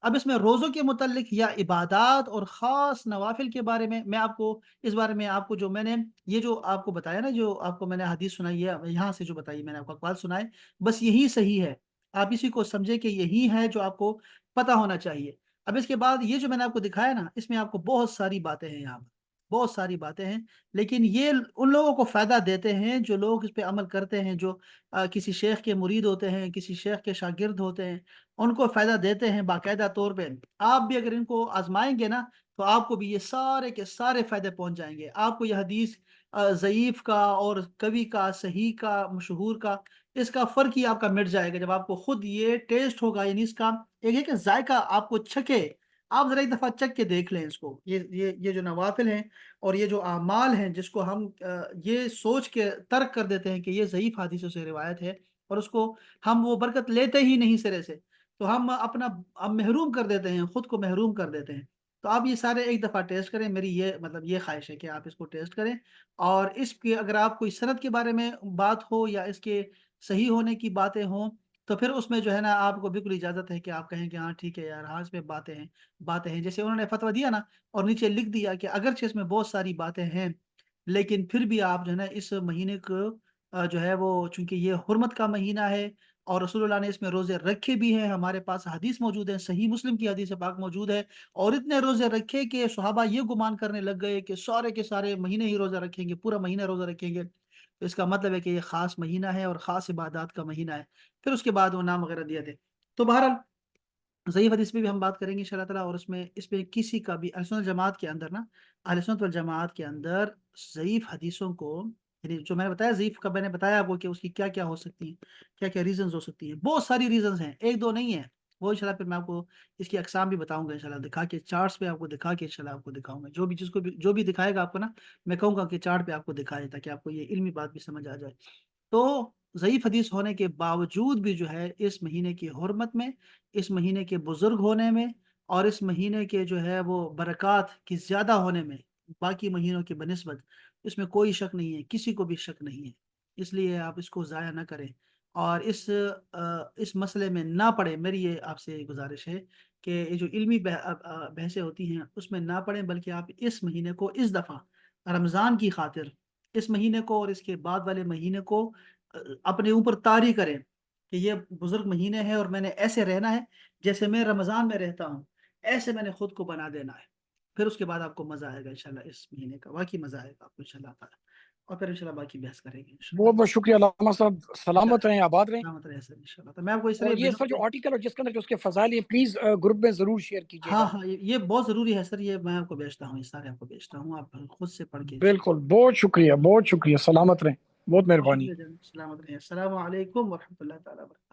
اب اس میں روزوں کے متعلق یا عبادات اور خاص نوافل کے بارے میں آپ کو اس بارے میں آپ کو جو میں نے یہ جو آپ کو بتایا نا، جو آپ کو میں نے حدیث سنائی ہے یہاں سے جو بتائی میں نے آپ کو اقوال سنائے، بس یہی صحیح ہے، آپ اسی کو سمجھے کہ یہی ہے جو آپ کو پتہ ہونا چاہیے۔ اب اس کے بعد یہ جو میں نے آپ کو دکھایا نا، اس میں آپ کو بہت ساری باتیں ہیں، یہاں بہت ساری باتیں ہیں، لیکن یہ ان لوگوں کو فائدہ دیتے ہیں جو لوگ اس پہ عمل کرتے ہیں، جو کسی شیخ کے مرید ہوتے ہیں، کسی شیخ کے شاگرد ہوتے ہیں، ان کو فائدہ دیتے ہیں باقاعدہ طور پہ۔ آپ بھی اگر ان کو آزمائیں گے نا تو آپ کو بھی یہ سارے کے سارے فائدے پہنچ جائیں گے۔ آپ کو یہ حدیث ضعیف کا اور قوی کا، صحیح کا، مشہور کا، اس کا فرق ہی آپ کا مٹ جائے گا جب آپ کو خود یہ ٹیسٹ ہوگا، یعنی اس کا ایک ہے کہ ذائقہ آپ کو چکھے۔ آپ ذرا ایک دفعہ چکھ کے دیکھ لیں اس کو، یہ جو نوافل ہیں اور یہ جو اعمال ہیں جس کو ہم یہ سوچ کے ترک کر دیتے ہیں کہ یہ ضعیف حدیثوں سے روایت ہے اور اس کو ہم وہ برکت لیتے ہی نہیں سرے سے، تو ہم محروم کر دیتے ہیں، خود کو محروم کر دیتے ہیں۔ تو آپ یہ سارے ایک دفعہ ٹیسٹ کریں، میری یہ مطلب یہ خواہش ہے کہ آپ اس کو ٹیسٹ کریں، اور اس کے اگر آپ کوئی سند کے بارے میں بات ہو یا اس کے صحیح ہونے کی باتیں ہوں تو پھر اس میں جو ہے نا آپ کو بالکل اجازت ہے کہ آپ کہیں کہ ہاں ٹھیک ہے یار، ہاں اس میں باتیں ہیں جیسے انہوں نے فتویٰ دیا نا، اور نیچے لکھ دیا کہ اگرچہ اس میں بہت ساری باتیں ہیں، لیکن پھر بھی آپ جو ہے نا اس مہینے کو جو ہے وہ، چونکہ یہ حرمت کا مہینہ ہے اور رسول اللہ نے اس میں روزے رکھے بھی ہیں، ہمارے پاس حدیث موجود ہے، صحیح مسلم کی حدیث پاک موجود ہے، اور اتنے روزے رکھے کہ صحابہ یہ گمان کرنے لگ گئے کہ سارے کے سارے مہینے ہی روزہ رکھیں گے، پورا مہینہ روزہ رکھیں گے، تو اس کا مطلب ہے کہ یہ خاص مہینہ ہے اور خاص عبادات کا مہینہ ہے۔ پھر اس کے بعد وہ نام وغیرہ دیا تھے۔ تو بہرحال ضعیف حدیث پہ بھی ہم بات کریں گے انشاءاللہ تعالیٰ، اور اس میں کسی کا بھی اہل سنت جماعت کے اندر نا، اہل سنت والجماعت کے اندر ضعیف حدیثوں کو، یعنی جو میں نے بتایا ضعیف کا، میں نے بتایا آپ کو کہ اس کی کیا کیا ہو سکتی ہیں، کیا کیا ریزنز ہو سکتی ہیں، بہت ساری ریزنز ہیں، ایک دو نہیں ہیں، وہ انشاءاللہ پھر میں آپ کو اس کی اقسام بھی بتاؤں گا انشاءاللہ، دکھا کے چارٹس پہ آپ کو دکھا کے انشاءاللہ آپ کو دکھاؤں گا، جو بھی دکھائے گا آپ کو نا، میں کہوں گا کہ چارٹ پہ آپ کو دکھائے تاکہ آپ کو یہ علمی بات بھی سمجھ آ جائے۔ تو ضعیف حدیث ہونے کے باوجود بھی جو ہے اس مہینے کی حرمت میں، اس مہینے کے بزرگ ہونے میں، اور اس مہینے کے جو ہے وہ برکات کی زیادہ ہونے میں باقی مہینوں کی بنسبت، اس میں کوئی شک نہیں ہے، کسی کو بھی شک نہیں ہے، اس لیے آپ اس کو ضائع نہ کریں اور اس مسئلے میں نہ پڑیں۔ میری یہ آپ سے گزارش ہے کہ یہ جو علمی بحثیں ہوتی ہیں اس میں نہ پڑیں، بلکہ آپ اس مہینے کو اس دفعہ رمضان کی خاطر اس مہینے کو اور اس کے بعد والے مہینے کو اپنے اوپر طاری کریں کہ یہ بزرگ مہینے ہیں اور میں نے ایسے رہنا ہے جیسے میں رمضان میں رہتا ہوں، ایسے میں نے خود کو بنا دینا ہے۔ پھر اس کے بعد آپ کو مزہ آئے گا انشاءاللہ، اس مہینے کا واقعی مزہ آئے گا آپ کو انشاءاللہ تعالیٰ، اور پھر انشاءاللہ باقی بحث کریں گے انشاءاللہ۔ بہت بہت شکریہ علامہ صاحب، سلامت رہیں، آباد رہیں، سلامت رہے سر انشاءاللہ۔ تو میں آپ کو اس طرح اور یہ سر جو آرٹیکل اور جس کے اندر جو اس کے فضائل ہیں پلیز گروپ میں ضرور شیئر کیجیے ہاں گا۔ ہاں، یہ بہت ضروری ہے سر، یہ میں آپ کو بیچتا ہوں، یہ سارے آپ کو بیچتا ہوں، آپ خود سے پڑھ کے بالکل، بہت شکریہ، بہت شکریہ، سلامت رہیں، بہت مہربانی۔ سلامت رہے۔ السلام علیکم ورحمۃ اللہ تعالیٰ وبرکاتہ۔